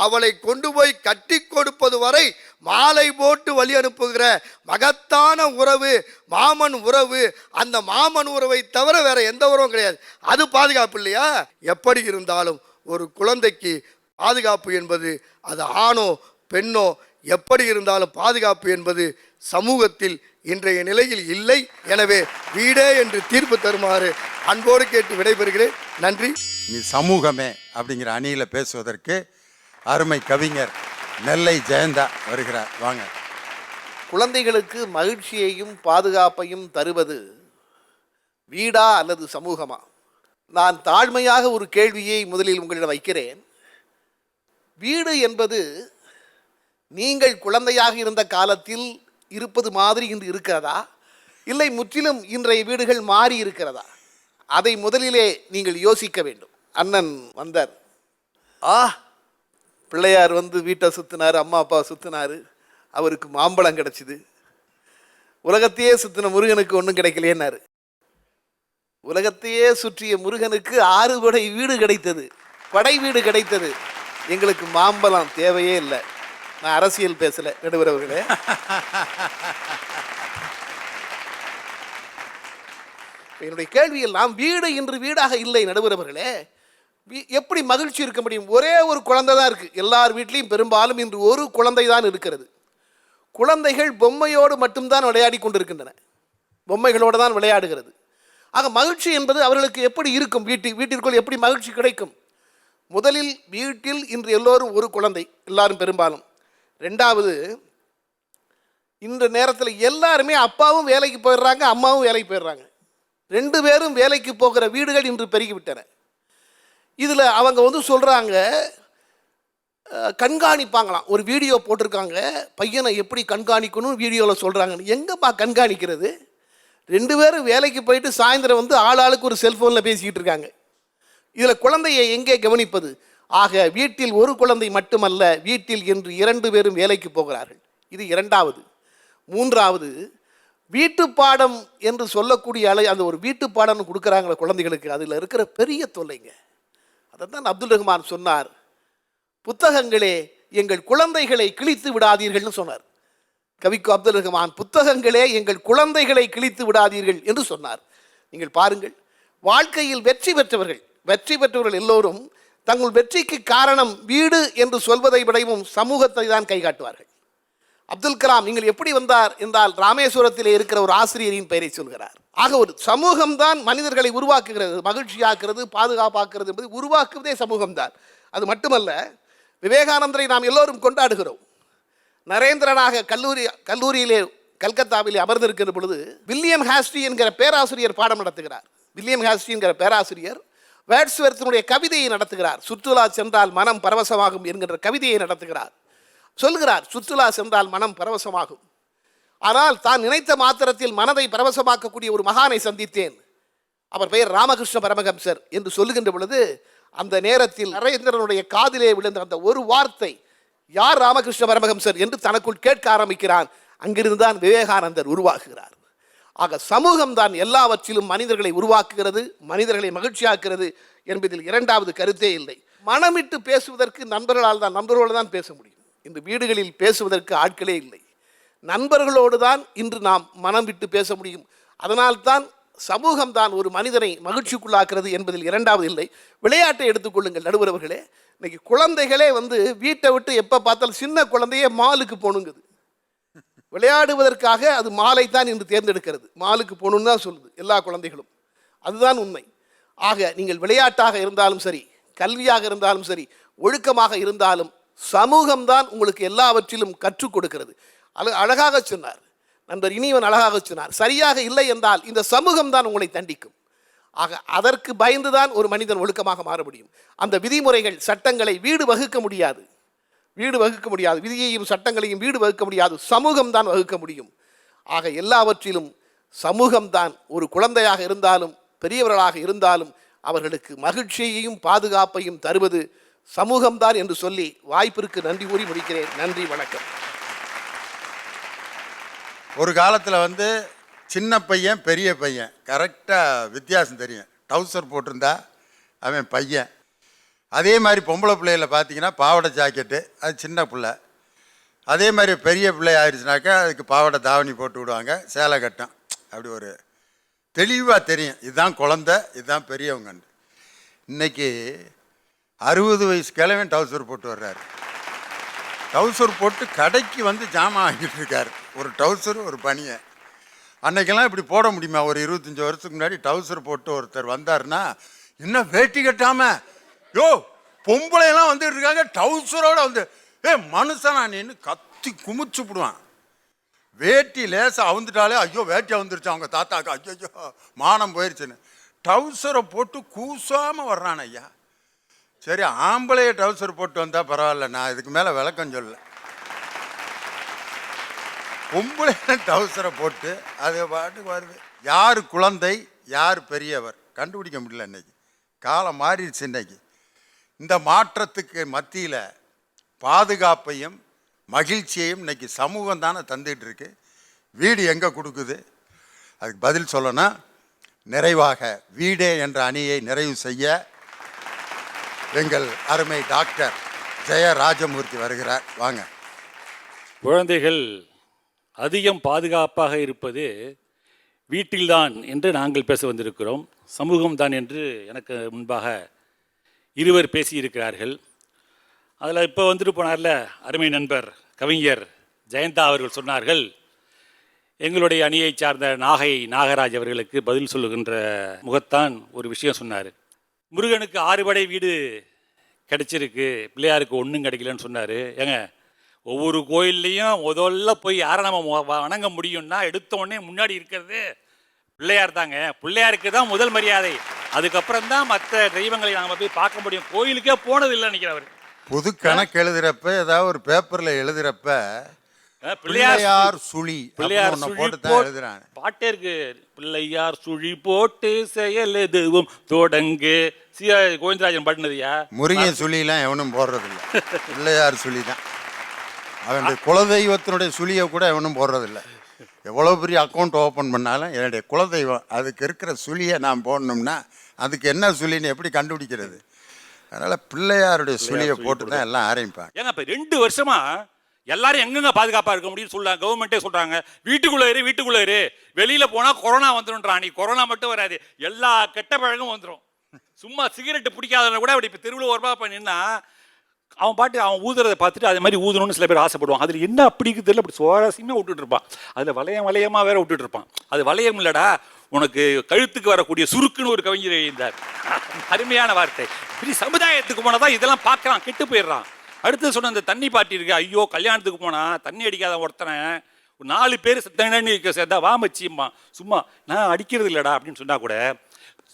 அவளை கொண்டு போய் கட்டி கொடுப்பது வரை மாலை போட்டு வழி அனுப்புகிற மகத்தான உறவு மாமன் உறவு. அந்த மாமன் உறவை தவிர வேற எந்த உறவும் கிடையாது. அது பாதுகாப்பு இல்லையா? எப்படி இருந்தாலும் ஒரு குழந்தைக்கு பாதுகாப்பு என்பது, அது ஆணோ பெண்ணோ, எப்படி இருந்தாலும் பாதுகாப்பு என்பது சமூகத்தில் இன்றைய நிலையில் இல்லை. எனவே வீடே என்று தீர்ப்பு தருமாறு அன்போடு கேட்டு விடைபெறுகிறேன். நன்றி. நீ சமூகமே அப்படிங்கிற அணியில் பேசுவதற்கு அருமை கவிஞர் நெல்லை ஜெயந்தா வருகிறார். வாங்க. குழந்தைகளுக்கு மகிழ்ச்சியையும் பாதுகாப்பையும் தருவது வீடா அல்லது சமூகமா? நான் தாழ்மையாக ஒரு கேள்வியை முதலில் உங்களிடம் வைக்கிறேன். வீடு என்பது நீங்கள் குழந்தையாக இருந்த காலத்தில் இருப்பது மாதிரி இன்று இருக்கிறதா, இல்லை முற்றிலும் இன்றைய வீடுகள் மாறி இருக்கிறதா? அதை முதலிலே நீங்கள் யோசிக்க வேண்டும். அண்ணன் வந்தார், பிள்ளையார் வந்து வீட்டை சுற்றினார், அம்மா அப்பா சுற்றினார், அவருக்கு மாம்பழம் கிடச்சிது. உலகத்தையே சுற்றின முருகனுக்கு ஒன்றும் கிடைக்கலையேன்னாரு. உலகத்தையே சுற்றிய முருகனுக்கு 6 படை வீடு கிடைத்தது, படை வீடு கிடைத்தது. எங்களுக்கு மாம்பழம் தேவையே இல்லை. நான் அரசியல் பேசலை நடுவரவர்களே. என்னுடைய கேள்வி எல்லாம் வீடு இன்று வீடாக இல்லை நடுவரவர்களே. எப்படி மகிழ்ச்சி இருக்க முடியும்? ஒரே ஒரு குழந்தை தான் இருக்கு எல்லார் வீட்லையும். பெரும்பாலும் இன்று ஒரு குழந்தை தான் இருக்கிறது. குழந்தைகள் பொம்மையோடு மட்டும்தான் விளையாடி கொண்டிருக்கின்றன, பொம்மைகளோடு தான் விளையாடுகிறது. ஆக மகிழ்ச்சி என்பது அவர்களுக்கு எப்படி இருக்கும்? வீட்டிற்குள் எப்படி மகிழ்ச்சி கிடைக்கும்? முதலில் வீட்டில் இன்று எல்லோரும் ஒரு குழந்தை, எல்லாரும் பெரும்பாலும். ரெண்டாவது, இந்த நேரத்தில் எல்லாருமே அப்பாவும் வேலைக்கு போயிடுறாங்க, அம்மாவும் வேலைக்கு போயிடுறாங்க. 2 பேரும் வேலைக்கு போகிற வீடுகள் இன்று பெருகிவிட்டன. இதில் அவங்க வந்து சொல்கிறாங்க, கண்காணிப்பாங்களாம். ஒரு வீடியோ போட்டிருக்காங்க, பையனை எப்படி கண்காணிக்கணும் வீடியோவில் சொல்கிறாங்க. எங்கப்பா கண்காணிக்கிறது? 2 பேரும் வேலைக்கு போயிட்டு சாயந்தரம் வந்து ஆளாளுக்கு ஒரு செல்ஃபோனில் பேசிக்கிட்டு இருக்காங்க. இதில் குழந்தையை எங்கே கவனிப்பது? ஆக வீட்டில் ஒரு குழந்தை மட்டுமல்ல, வீட்டில் இன்று 2 பேரும் வேலைக்கு போகிறார்கள். இது இரண்டாவது. மூன்றாவது, வீட்டு பாடம் என்று சொல்லக்கூடிய அந்த ஒரு வீட்டு பாடம்னு கொடுக்குறாங்களே குழந்தைகளுக்கு, அதில் இருக்கிற பெரிய தொல்லைங்க. அதைத்தான் அப்துல் ரஹ்மான் சொன்னார், புத்தகங்களே எங்கள் குழந்தைகளை கிழித்து விடாதீர்கள்னு சொன்னார். கவிக்கு அப்துல் ரஹ்மான், புத்தகங்களே எங்கள் குழந்தைகளை கிழித்து விடாதீர்கள் என்று சொன்னார். நீங்கள் பாருங்கள், வாழ்க்கையில் வெற்றி பெற்றவர்கள் எல்லோரும் தங்கள் வெற்றிக்கு காரணம் வீடு என்று சொல்வதை விடவும் சமூகத்தை தான் கை காட்டுவார்கள். அப்துல் கலாம் நீங்கள் எப்படி வந்தார் என்றால் ராமேஸ்வரத்திலே இருக்கிற ஒரு ஆசிரியரின் பெயரை சொல்கிறார். ஆக ஒரு சமூகம்தான் மனிதர்களை உருவாக்குகிறது, மகிழ்ச்சியாக்குறது, பாதுகாப்பாக்குறது என்பது உருவாக்குவதே சமூகம்தான். அது மட்டுமல்ல, விவேகானந்தரை நாம் எல்லோரும் கொண்டாடுகிறோம். நரேந்திரனாக கல்லூரியிலே கல்கத்தாவிலே அமர்ந்திருக்கிற பொழுது வில்லியம் ஹாஸ்டி என்கிற பேராசிரியர் பாடம் நடத்துகிறார். வில்லியம் ஹாஸ்டி என்கிற பேராசிரியர் வேர்ட்ஸ்வொர்த்தினுடைய கவிதையை நடத்துகிறார். சுற்றுலா சென்றால் மனம் பரவசமாகும் என்கின்ற கவிதையை நடத்துகிறார். சொல்கிறார், சுற்றுலா சென்றால் மனம் பரவசமாகும். ஆனால் தான் நினைத்த மாத்திரத்தில் மனதை பரவசமாக்கக்கூடிய ஒரு மகானை சந்தித்தேன், அவர் பெயர் ராமகிருஷ்ண பரமஹம்சர் என்று சொல்லுகின்ற பொழுது அந்த நேரத்தில் நரேந்திரனுடைய காதிலே விழுந்த அந்த ஒரு வார்த்தை, யார் ராமகிருஷ்ண பரமஹம்சர் என்று தனக்குள் கேட்க ஆரம்பிக்கிறான். அங்கிருந்து தான் விவேகானந்தர் உருவாக்குகிறார். ஆக சமூகம்தான் எல்லாவற்றிலும் மனிதர்களை உருவாக்குகிறது, மனிதர்களை மகிழ்ச்சியாக்குகிறது என்பதில் இரண்டாவது கருத்தே இல்லை. மனமிட்டு பேசுவதற்கு நண்பர்களோடு தான் பேச முடியும். இந்த வீடுகளில் பேசுவதற்கு ஆட்களே இல்லை. நண்பர்களோடு தான் இன்று நாம் மனம் விட்டு பேச முடியும். அதனால்தான் சமூகம்தான் ஒரு மனிதனை மகிழ்ச்சிக்குள்ளாக்குறது என்பதில் இரண்டாவது இல்லை. விளையாட்டை எடுத்துக்கொள்ளுங்கள் நடுவர் அவர்களே. இன்னைக்கு குழந்தைகளே வந்து வீட்டை விட்டு எப்போ பார்த்தாலும் சின்ன குழந்தையே மாலுக்கு போகணுங்குது. விளையாடுவதற்காக அது மாலை தான் இன்று தேர்ந்தெடுக்கிறது. மாலுக்கு போகணுன்னு தான் சொல்லுது எல்லா குழந்தைகளும். அதுதான் உண்மை. ஆக நீங்கள் விளையாட்டாக இருந்தாலும் சரி, கல்வியாக இருந்தாலும் சரி, ஒழுக்கமாக இருந்தாலும் சமூகம்தான் உங்களுக்கு எல்லாவற்றிலும் கற்றுக் கொடுக்கிறது. அழகாக சொன்னார் நண்பர் இனிவன், அழகாக சொன்னார். சரியாக இல்லை என்றால் இந்த சமூகம் தான் உங்களை தண்டிக்கும். ஆக அதற்கு பயந்துதான் ஒரு மனிதன் ஒழுக்கமாக மாற முடியும். அந்த விதிமுறைகள் சட்டங்களை வீடு வகுக்க முடியாது. விதியையும் சட்டங்களையும் வீடு வகுக்க முடியாது, சமூகம் தான் வகுக்க முடியும். ஆக எல்லாவற்றிலும் சமூகம்தான் ஒரு குழந்தையாக இருந்தாலும் பெரியவர்களாக இருந்தாலும் அவர்களுக்கு மகிழ்ச்சியையும் பாதுகாப்பையும் தருவது சமூகம்தான் என்று சொல்லி வாய்ப்பிற்கு நன்றி கூறி முடிக்கிறேன். நன்றி, வணக்கம். ஒரு காலத்தில் வந்து சின்ன பையன் பெரிய பையன் கரெக்டாக வித்தியாசம் தெரியும். டவுசர் போட்டிருந்தா அவன் பையன். அதே மாதிரி பொம்பளை பிள்ளைகளை பார்த்தீங்கன்னா பாவாடை ஜாக்கெட்டு, அது சின்ன பிள்ளை. அதே மாதிரி பெரிய பிள்ளை ஆயிடுச்சுனாக்கா அதுக்கு பாவாடை தாவணி போட்டு விடுவாங்க, சேலை கட்டம். அப்படி ஒரு தெளிவாக தெரியும் இதுதான் குழந்தை, இதுதான் பெரியவங்கன்னு. இன்றைக்கி 60 வயசு கிழவன் டவுசர் போட்டு வர்றாரு. டவுசர் போட்டு கடைக்கு வந்து ஜாமான் வாங்கிட்டு இருக்காரு. ஒரு டவுசர் ஒரு பனியை. அன்னைக்கெல்லாம் இப்படி போட முடியுமா? ஒரு 25 வருஷத்துக்கு முன்னாடி டவுசர் போட்டு ஒருத்தர் வந்தாருன்னா இன்னும் வேட்டி கட்டாமல், யோ பொம்பளையெல்லாம் வந்துட்டு இருக்காங்க டவுசரோட வந்து, மனுஷனா நீன்னு கத்தி குமிச்சு விடுவான். வேட்டி லேசாக அவுந்துட்டாலே ஐயோ வேட்டி அவுந்துருச்சு அவங்க தாத்தாக்கா, ஐயோ மானம் போயிடுச்சுன்னு டவுசரை போட்டு கூசாமல் வர்றான் ஐயா. சரி, ஆம்பளைய டவுசர் போட்டு வந்தால் பரவாயில்ல, நான் இதுக்கு மேலே விளக்கம் சொல்லலை. பொம்பளை டவுசரை போட்டு அது பாட்டுக்கு வருது. யார் குழந்தை யார் பெரியவர் கண்டுபிடிக்க முடியல. இன்னைக்கு காலம் மாறிடுச்சு. இன்னைக்கு இந்த மாற்றத்துக்கு மத்தியில் பாதுகாப்பையும் மகிழ்ச்சியையும் இன்னைக்கு சமூகம் தானே தந்துகிட்டு இருக்கு. வீடு எங்கே கொடுக்குது? அதுக்கு பதில் சொல்லணும்னா, நிறைவாக வீடே என்ற அணியை நிறைவு செய்ய எங்கள் அருமை டாக்டர் ஜெய ராஜமூர்த்தி வருகிறார். வாங்க. குழந்தைகள் அதிகம் பாதுகாப்பாக இருப்பது வீட்டில்தான் என்று நாங்கள் பேச வந்திருக்கிறோம். சமூகம்தான் என்று எனக்கு முன்பாக இருவர் பேசியிருக்கிறார்கள். அதில் இப்போ வந்துட்டு போனார்ல அருமை நண்பர் கவிஞர் ஜெயந்தா அவர்கள் சொன்னார்கள், எங்களுடைய அணியை சார்ந்த நாகராஜ் அவர்களுக்கு பதில் சொல்லுகின்ற முகத்தான் ஒரு விஷயம் சொன்னார். முருகனுக்கு 6 படை வீடு கிடைச்சிருக்கு, பிள்ளையாருக்கு ஒன்றும் கிடைக்கலன்னு சொன்னார். ஏங்க, ஒவ்வொரு கோயில்லையும் முதல்ல போய் யாரை நம்ம வணங்க முடியும்னா எடுத்த உடனே முன்னாடி இருக்கிறது பிள்ளையார் தாங்க. பிள்ளையாருக்கு தான் முதல் மரியாதை. அதுக்கப்புறம் தான் மற்ற தெய்வங்களை நாங்கள் போய் பார்க்க முடியும். கோயிலுக்கே போனது இல்லை நினைக்கிறேன் அவர். புது கணக்கு எழுதுறப்ப, ஏதாவது ஒரு பேப்பரில் எழுதுறப்ப பிள்ளையார் சுழி போட்டு தான் எழுதுறாங்க. பாட்டே இருக்கு, பிள்ளையார் சுழி போட்டு செயல் எதுவும் தொடங்கு. கோவிந்தராஜன் பாடினதுயா. முருகன் சுழிலாம் எவனும் போடுறதில்லை, பிள்ளையார் சுழி தான். அவனுடைய குலதெய்வத்தினுடைய சுழியை கூட எவனும் போடுறதில்லை. எவ்வளோ பெரிய அக்கௌண்ட் ஓப்பன் பண்ணாலும் என்னுடைய குலதெய்வம் அதுக்கு இருக்கிற சுழியை நான் போடணும்னா அதுக்கு என்ன சுழின்னு எப்படி கண்டுபிடிக்கிறது? அதனால் பிள்ளையாருடைய சுழியை போட்டு தான் எல்லாம் ஆரம்பிப்பாங்க. ஏங்க, இப்போ 2 வருஷமா எல்லாரும் எங்கெங்க பாதுகாப்பாக இருக்க முடியும்னு சொல்றாங்க. கவர்மெண்ட்டே சொல்றாங்க வீட்டுக்குள்ளே இரு, வெளியில் போனால் கொரோனா வந்துடும்ன்றான். நீ கொரோனா மட்டும் வராது, எல்லா கெட்ட பழகும் வந்துடும். சும்மா சிகரெட்டு பிடிக்காதவங்க கூட அப்படி இப்போ தெருவில் ஒரு ரூபா பண்ணினா அவன் பாட்டு அவன் ஊதுறதை பார்த்துட்டு அதே மாதிரி ஊதணும்னு சில பேர் ஆசைப்படுவான். அதில் என்ன அப்படிங்கிறது தெரியல, அப்படி சுவாரஸ்யமாக விட்டுட்டு இருப்பான். அதில் வளையமாக வேற விட்டுட்டு இருப்பான். அது வளையம் இல்லடா, உனக்கு கழுத்துக்கு வரக்கூடிய சுருக்குன்னு ஒரு கவிஞர் எழுந்தார். அருமையான வார்த்தை. இப்படி சமுதாயத்துக்கு போனால் தான் இதெல்லாம் பார்க்குறான், கெட்டு போயிடுறான். அடுத்து சொன்ன அந்த தண்ணி பாட்டி இருக்கு, ஐயோ கல்யாணத்துக்கு போனால் தண்ணி அடிக்காத ஒருத்தனை 4 பேர் தண்ணி சேர்ந்தா வா மச்சிம்மா, சும்மா நான் அடிக்கிறது இல்லைடா அப்படின்னு சொன்னா கூட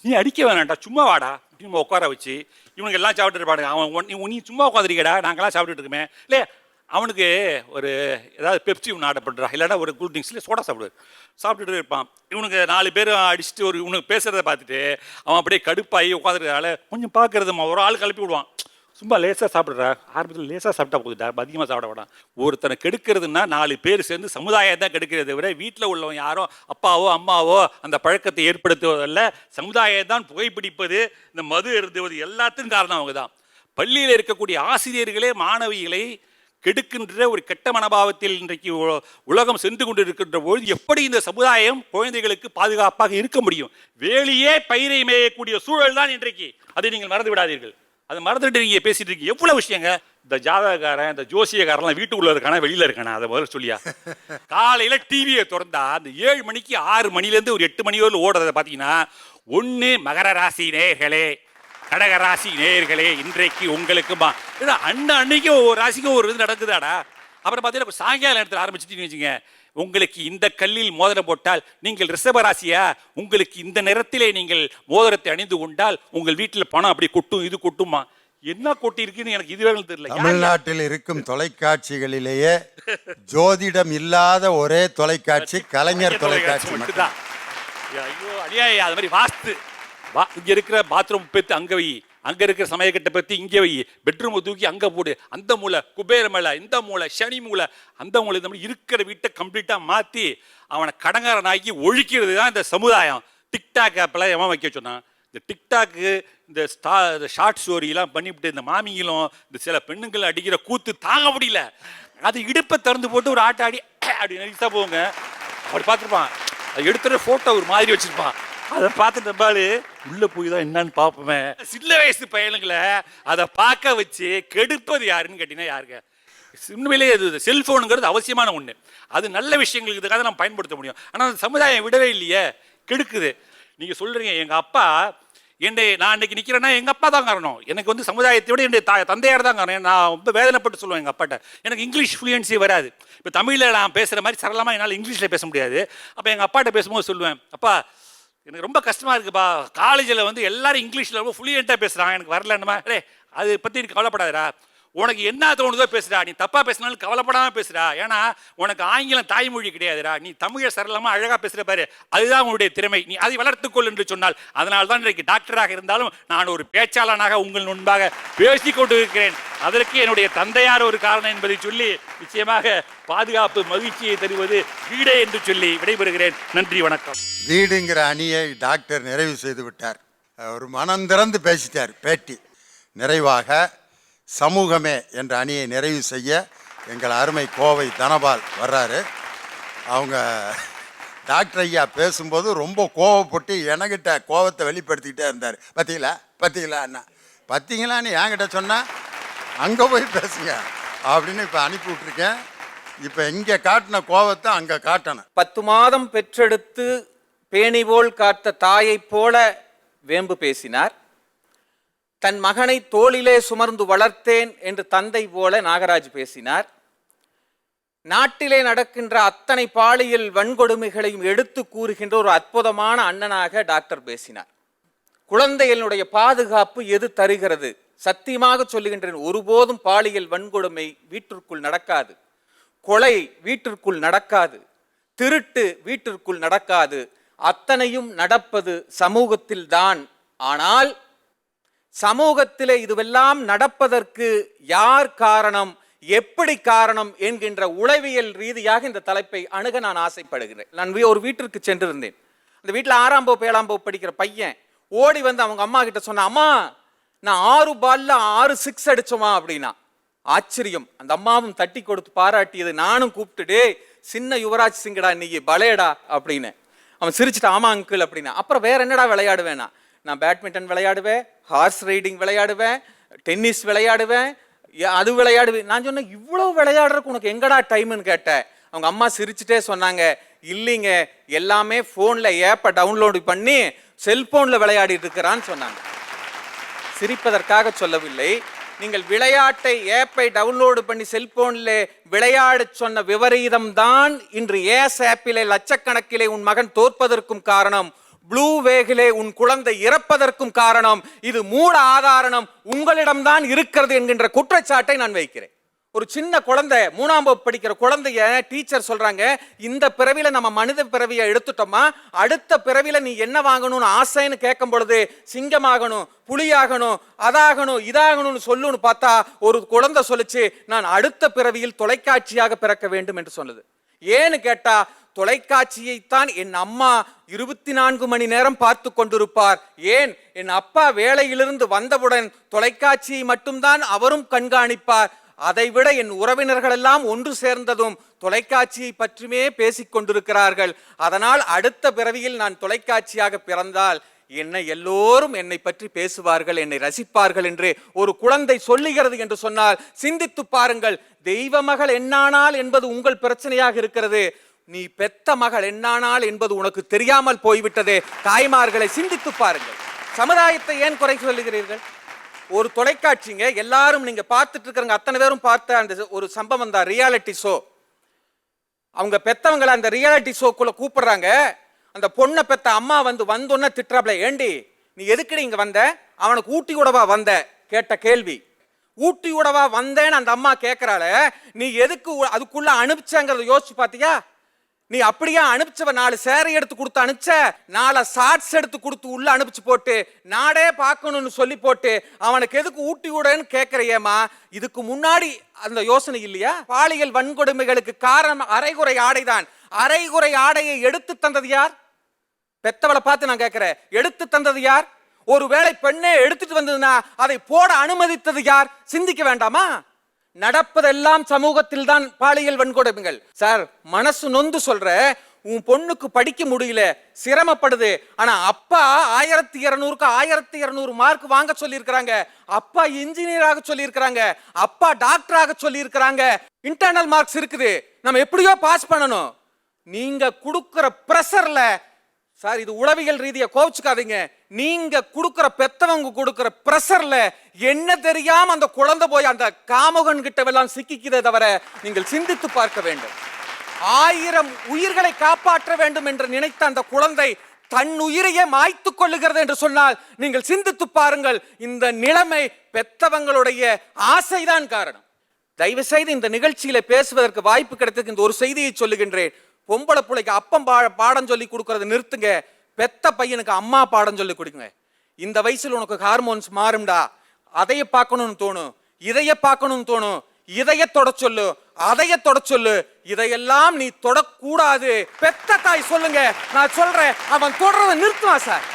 நீ அடிக்க வேணாண்டா, சும்மா வாடா அப்படின்னு உட்கார வச்சு இவனுக்கு எல்லாம் சாப்பிட்டு இருப்பாங்க. அவன் நீ சும்மா உட்காந்துருக்கடா, நாங்களாம் சாப்பிட்டுட்டு இருக்கோமே இல்லை, அவனுக்கு ஒரு ஏதாவது பெப்சி ஒன்று ஆர்டர் பண்ணுறா, இல்லைன்னா ஒரு கூல் ட்ரிங்க்ஸ்ல சோடா சாப்பிட்டுட்டு இருப்பான். இவனுக்கு 4 பேர் அடிச்சுட்டு இவனுக்கு பேசுகிறத பார்த்துட்டு அவன் அப்படியே கடுப்பாகி உட்காந்துருக்கால கொஞ்சம் பார்க்கறதுமா ஒரு ஆள் கிளப்பி விடுவான். சும்மா லேசாக சாப்பிட்றா, ஆரம்பத்தில் லேசாக சாப்பிட்டா போகுதுடா, அதிகமாக சாப்பிட வேண்டாம். ஒருத்தனை கெடுக்கிறதுனா 4 பேர் சேர்ந்து சமுதாயம் தான் கெடுக்கிறத விட வீட்டில் உள்ளவன் யாரோ அப்பாவோ அம்மாவோ அந்த பழக்கத்தை ஏற்படுத்துவதல்ல, சமுதாயம் தான் புகைப்பிடிப்பது, இந்த மது எழுதுவது எல்லாத்துக்கும் காரணம் அவங்க தான். பள்ளியில் இருக்கக்கூடிய ஆசிரியர்களே மாணவிகளை கெடுக்கின்ற ஒரு கெட்ட மனோபாவத்தில் இன்றைக்கு உலகம் சென்று கொண்டிருக்கின்ற பொழுது எப்படி இந்த சமுதாயம் குழந்தைகளுக்கு பாதுகாப்பாக இருக்க முடியும்? வேலியே பயிரை மேயக்கூடிய சூழல் தான் இன்றைக்கு. அதை நீங்கள் மறந்து விடாதீர்கள். அதை மறந்துட்டு நீங்க பேசிட்டு இருக்கீங்க. எவ்வளவு விஷயங்க. இந்த ஜாதகக்காரன், இந்த ஜோசியக்காரெல்லாம் வீட்டுக்குள்ள இருக்கானா வெளியில இருக்கானா? அதை முதல்ல சொல்லியா. காலையில டிவியை திறந்தா அந்த 7 மணிக்கு 6 மணிலேருந்து ஒரு 8 மணி வரை ஓடுறத பார்த்தீங்கன்னா, ஒன்று மகர ராசி நேயர்களே, கடகராசி நேயர்களே, இன்றைக்கு உங்களுக்கு அன்னைக்கு ஒரு ராசிக்கும் ஒரு இது நடக்குதாடா. அப்புறம் பார்த்தீங்கன்னா சாயங்கால நேரத்தில் ஆரம்பிச்சுட்டு வச்சுங்க, உங்களுக்கு இந்த கல்லில் மோதிரம் போட்டால் நீங்கள் ரிஷப ராசியா, உங்களுக்கு இந்த நேரத்திலே நீங்கள் மோதிரத்தை அணிந்து கொண்டால் உங்கள் வீட்டில் பணம் அப்படி கொட்டும், இது கொட்டுமா. என்ன கொட்டி இருக்குன்னு எனக்கு இதுவே தெரியல. தமிழ்நாட்டில் இருக்கும் தொலைக்காட்சிகளிலேயே ஜோதிடம் இல்லாத ஒரே தொலைக்காட்சி கலைஞர் தொலைக்காட்சி மட்டும்தான். ஐயோ அடியா, அது மாதிரி வாஸ்து இங்க இருக்கிற பாத்ரூம் பத்தி அங்க வை, அங்க இருக்கிற சமயக்கட்டை பத்தி இங்கே வை, பெட்ரூம் தூக்கி அங்க போடு, அந்த மூலை குபேர மேல, இந்த மூலை சனி மூலை, அந்த மூலை, இந்த மாதிரி இருக்கிற வீட்டை கம்ப்ளீட்டா மாத்தி அவனை கடங்காரனாக்கி ஒழிக்கிறது தான் இந்த சமுதாயம். டிக்டாக் ஆப்ல எவன் வைக்க சொன்னான்? இந்த டிக்டாக்கு, இந்த ஷார்ட் ஸ்டோரியெல்லாம் பண்ணிவிட்டு இந்த மாமிங்களும் இந்த சில பெண்ணுங்களை அடிக்கிற கூத்து தாங்க முடியல. அது இடுப்பை திறந்து போட்டு ஒரு ஆட்ட ஆடி அப்படி நடிச்சா போங்க. அப்படி பார்த்துருப்பான், அது எடுத்துகிற ஃபோட்டோ ஒரு மாதிரி வச்சுருப்பான். அதை பார்த்துட்டு பாலு உள்ள போய் தான் என்னன்னு பார்ப்போமே. சின்ன வயசு பையனுங்களை அதை பார்க்க வச்சு கெடுப்பது யாருன்னு கேட்டீங்கன்னா யாருங்க? உண்மையிலேயே அது செல்ஃபோனுங்கிறது அவசியமான ஒன்று. அது நல்ல விஷயங்களுக்கு இதுக்காக நம்ம பயன்படுத்த முடியும். ஆனால் அந்த சமுதாயம் விடவே இல்லையே, கெடுக்குது. நீங்கள் சொல்கிறீங்க எங்கள் அப்பா நான் இன்னைக்கு நிற்கிறேன்னா எங்கள் அப்பா தான் காரணம். எனக்கு வந்து சமுதாயத்தை விட என்னுடைய தந்தையார் தான் காரணம். நான் ரொம்ப வேதனைப்பட்டு சொல்லுவேன் எங்கள் அப்பாட்ட. எனக்கு இங்கிலீஷ் ஃப்ளூயன்சி வராது. இப்போ தமிழில் நான் பேசுகிற மாதிரி சரளமாக என்னால் இங்கிலீஷில் பேச முடியாது. அப்போ எங்கள் அப்பாட்ட பேசும்போது சொல்லுவேன், அப்பா எனக்கு ரொம்ப கஷ்டமாக இருக்குப்பா, காலேஜில் வந்து எல்லாரும் இங்கிலீஷில் ரொம்ப ஃப்ளூயண்ட்டாக பேசுகிறாங்க, எனக்கு வரலன்னுமா. அதை பற்றி எனக்கு கவலைப்படாதா, உனக்கு என்ன தோணுதோ பேசுடா, நீ தப்பாக பேசினாலும் கவலைப்படாமல் பேசுடா, ஏன்னா உனக்கு ஆங்கிலம் தாய்மொழி கிடையாதுடா, நீ தமிழை சரளமாக அழகாக பேசுகிற பாரு, அதுதான் உன்னுடைய திறமை, நீ அதை வளர்த்துக்கொள் என்று சொன்னால். அதனால தான் இன்றைக்கு டாக்டராக இருந்தாலும் நான் ஒரு பேச்சாளனாக உங்கள் முன்பாக பேசி கொண்டு இருக்கிறேன். அதற்கு என்னுடைய தந்தையார் ஒரு காரணம் என்பதை சொல்லி, நிச்சயமாக பாதுகாப்பு மகிழ்ச்சியை தருவது வீடே என்று சொல்லி விடைபெறுகிறேன். நன்றி, வணக்கம். வீடுங்கிற அணியை டாக்டர் நிறைவு செய்து விட்டார். ஒரு மனம் திறந்து பேசிட்டார். பேட்டி நிறைவாக சமூகமே என்ற அணியை நிறைவு செய்ய எங்கள் அருமை கோவை தனபால் வர்றாரு. அவங்க டாக்டர் ஐயா பேசும்போது ரொம்ப கோவப்பட்டு எனக்கிட்ட கோவத்தை வெளிப்படுத்திக்கிட்டே இருந்தார். பார்த்தீங்களா அண்ணா, பார்த்தீங்களான்னு என்கிட்ட சொன்னால் அங்கே போய் பேசுங்க அப்படின்னு இப்போ அனுப்பி விட்ருக்கேன். இப்போ இங்கே காட்டின கோவத்தை அங்கே காட்டணும். 10 மாதம் பெற்றெடுத்து பேணி போல் காத்த தாயைப் போல வேம்பு பேசினார். தன் மகனை தோளிலே சுமர்ந்து வளர்த்தேன் என்று தந்தை போல நாகராஜ் பேசினார். நாட்டிலே நடக்கின்ற அத்தனை பாலியல் வன்கொடுமைகளையும் எடுத்து கூறுகின்ற ஒரு அற்புதமான அண்ணனாக டாக்டர் பேசினார். குழந்தைகளுடைய பாதுகாப்பு எது தருகிறது? சத்தியமாக சொல்லுகின்றேன், ஒருபோதும் பாலியல் வன்கொடுமை வீட்டிற்குள் நடக்காது, கொலை வீட்டிற்குள் நடக்காது, திருட்டு வீட்டிற்குள் நடக்காது. அத்தனையும் நடப்பது சமூகத்தில் தான். ஆனால் சமூகத்திலே இதுவெல்லாம் நடப்பதற்கு யார் காரணம், எப்படி காரணம் என்கின்ற உளவியல் ரீதியாக இந்த தலைப்பை அணுக நான் ஆசைப்படுகிறேன். நான் ஒரு வீட்டிற்கு சென்றிருந்தேன். அந்த வீட்டில் 6ஆம் வகுப்பு 7ஆம் வகுப்பு படிக்கிற பையன் ஓடி வந்து அவங்க அம்மா கிட்ட சொன்னான், அம்மா நான் 6 பால்ல 6 6 அடிச்சோமா அப்படின்னா. ஆச்சரியம். அந்த அம்மாவும் தட்டி கொடுத்து பாராட்டியது. நானும் கூப்பிட்டுட்டு சின்ன யுவராஜ் சிங்கடா இன்னைக்கு பலேடா அப்படின்னு. அவன் சிரிச்சுட்டு ஆமா அங்கிள் அப்படின்னா. அப்புறம் வேற என்னடா விளையாடுவேனா? நான் பேட்மிண்டன் விளையாடுவேன், ஹார்ஸ் ரைடிங் விளையாடுவேன், டென்னிஸ் விளையாடுவேன், அது விளையாடுவேன். நான் சொன்னேன், இவ்வளோ விளையாடுறதுக்கு உனக்கு எங்கடா டைம்னு கேட்டேன். அவங்க அம்மா சிரிச்சுட்டே சொன்னாங்க, இல்லைங்க எல்லாமே ஃபோனில் ஏப்பை டவுன்லோடு பண்ணி செல்போனில் விளையாடிட்டு இருக்கிறான்னு சொன்னாங்க. சிரிப்பதற்காக சொல்லவில்லை. நீங்கள் விளையாட்டை ஏப்பை டவுன்லோடு பண்ணி செல்போனில் விளையாட சொன்ன விபரீதம் தான் இன்று ஏஸ் ஆப்பிலே லட்சக்கணக்கிலே உன் மகன் தோற்பதற்கும் காரணம், ப்ளூ வேகிலே உன் குழந்தை இறப்பதற்கும் காரணம். இது மூல ஆதாரம் உங்களிடம்தான் இருக்கிறது என்கின்ற குற்றச்சாட்டை நான் வைக்கிறேன். ஒரு சின்ன குழந்தை 3ஆம் வகுப்பு படிக்கிற குழந்தைய டீச்சர் சொல்றாங்க, இந்த பிறவில நம்ம மனித பிறவியை எடுத்துட்டோமா, அடுத்த பிறவில நீ என்ன வாங்கணும்னு ஆசைன்னு கேட்கும் பொழுது சிங்கமாகணும், புலியாகணும், அதாகணும், இதாகணும்னு சொல்லுன்னு பார்த்தா ஒரு குழந்தை சொல்லுச்சு, நான் அடுத்த பிறவியில் தொலைக்காட்சியாக பிறக்க வேண்டும் என்று சொன்னது. ஏன்னு கேட்டா, தொலைக்காட்சியைத்தான் என் அம்மா 24 மணி நேரம் பார்த்து கொண்டிருப்பார். ஏன், என் அப்பா வேலையிலிருந்து வந்தவுடன் தொலைக்காட்சியை மட்டும்தான் அவரும் கண்காணிப்பார். அதைவிட என் உறவினர்கள் எல்லாம் ஒன்று சேர்ந்ததும் தொலைக்காட்சியை பற்றியுமே பேசிக் கொண்டிருக்கிறார்கள். அதனால் அடுத்த பிறவியில் நான் தொலைக்காட்சியாக பிறந்தால் எல்லோரும் என்னை பற்றி பேசுவார்கள், என்னை ரசிப்பார்கள் என்று ஒரு குழந்தை சொல்லுகிறது என்று சொன்னால் சிந்தித்து பாருங்கள். தெய்வ மகள் என்னானால் என்பது உங்கள் பிரச்சனையாக இருக்கிறது. நீ பெத்த மகள் என்னானால் என்பது உனக்கு தெரியாமல் போய்விட்டதே. தாய்மார்களை சிந்தித்து பாருங்கள். சமுதாயத்தை ஏன் குறை சொல்லுகிறீர்கள்? ஒரு தொலைக்காட்சிங்க, எல்லாரும் நீங்க பார்த்துட்டு இருக்கிறவங்க அத்தனை பேரும் பார்த்த அந்த ஒரு சம்பவம் தான் ரியாலிட்டி ஷோ. அவங்க பெத்தவங்களை அந்த ரியாலிட்டி ஷோக்குள்ள கூப்பிடுறாங்க. அந்த பொண்ணை பெத்த அம்மா வந்தோன்ன திட்டுறாப்ல, ஏண்டி நீ எதுக்குடி இங்க வந்த, அவனுக்கு ஊட்டி விடவா வந்த கேட்ட கேள்வி. ஊட்டி விடவா வந்தேன்னு அந்த அம்மா கேட்கறாள, நீ எதுக்கு அதுக்குள்ள அனுப்பிச்சங்கிறத யோசிச்சு பாத்தியா? நீ அப்படியே அனுப்பிச்சவ 4 சேரை எடுத்து கொடுத்து அனுப்பிச்ச, 4 ஷார்ட்ஸ் எடுத்து கொடுத்து உள்ள அனுப்பிச்சு போட்டு நாடே பார்க்கணும்னு சொல்லி போட்டு அவனுக்கு எதுக்கு ஊட்டி விடன்னு கேட்கறியேமா? இதுக்கு முன்னாடி அந்த யோசனை இல்லையா? பாலியல் வன்கொடுமைகளுக்கு காரணம் அரைகுறை ஆடைதான். அரைகுறை ஆடையை எடுத்து தந்தது யார்? பெத்தவளை பார்த்து நான் கேட்கிறேன், எடுத்து தந்தது யார்? ஒருவேளை பெண்ணே எடுத்துட்டு வந்ததுன்னா அதை போட அனுமதித்தது யார்? சிந்திக்க வேண்டாமா? நடப்பதெல்லாம் சமூகத்தில் தான் பாலியல் வன்கொடுமைகள். சார், மனசு நொந்து சொல்ற, உன் பொண்ணுக்கு படிக்க முடியல, சிரமப்படுது, ஆனா அப்பா 1200க்கு 1200 மார்க் வாங்க சொல்லி இருக்கிறாங்க, அப்பா இன்ஜினியராக சொல்லி இருக்கிறாங்க, அப்பா டாக்டராக சொல்லி இருக்கிறாங்க, இன்டர்னல் மார்க்ஸ் இருக்குது, நம்ம எப்படியோ பாஸ் பண்ணணும். நீங்க கொடுக்கிற பிரஷர்ல, சார் இது உளவியல் ரீதியா கோவிச்சுக்காதீங்க, நீங்க கொடுக்கிற பெத்தவங்க கொடுக்கிற பிரஷர்ல என்ன தெரியாம அந்த குழந்தை போய் அந்த காமுகன் கிட்டவெல்லாம் சிக்கிக்கிறத தவிர நீங்கள் சிந்தித்து பார்க்க வேண்டும். 1000 உயிர்களை காப்பாற்ற வேண்டும் என்று நினைத்த அந்த குழந்தை தன் உயிரையே மாய்த்து கொள்ளுகிறது என்று சொன்னால் நீங்கள் சிந்தித்து பாருங்கள். இந்த நிலைமை பெத்தவங்களுடைய ஆசைதான் காரணம். தயவு செய்து இந்த நிகழ்ச்சியில பேசுவதற்கு வாய்ப்பு கிடைத்ததுக்கு இந்த ஒரு செய்தியை சொல்லுகின்றேன். பொம்பளை பிள்ளைக்கு அப்பம் பாடம் சொல்லி கொடுக்கறத நிறுத்துங்க, பெத்த பையனுக்கு அம்மா பாடம் சொல்லி கொடுங்க. இந்த வயசுல உனக்கு ஹார்மோன்ஸ் மாறும்டா, அதைய பார்க்கணும்னு தோணும், இதைய பார்க்கணும்னு தோணும், இதைய தொட சொல்லு, அதைய தொட சொல்லு, இதையெல்லாம் நீ தொடக்கூடாது. பெத்த தாய் சொல்லுங்க, நான் சொல்றேன், அவன் தொடர்றதை நிறுத்துவான் சார்.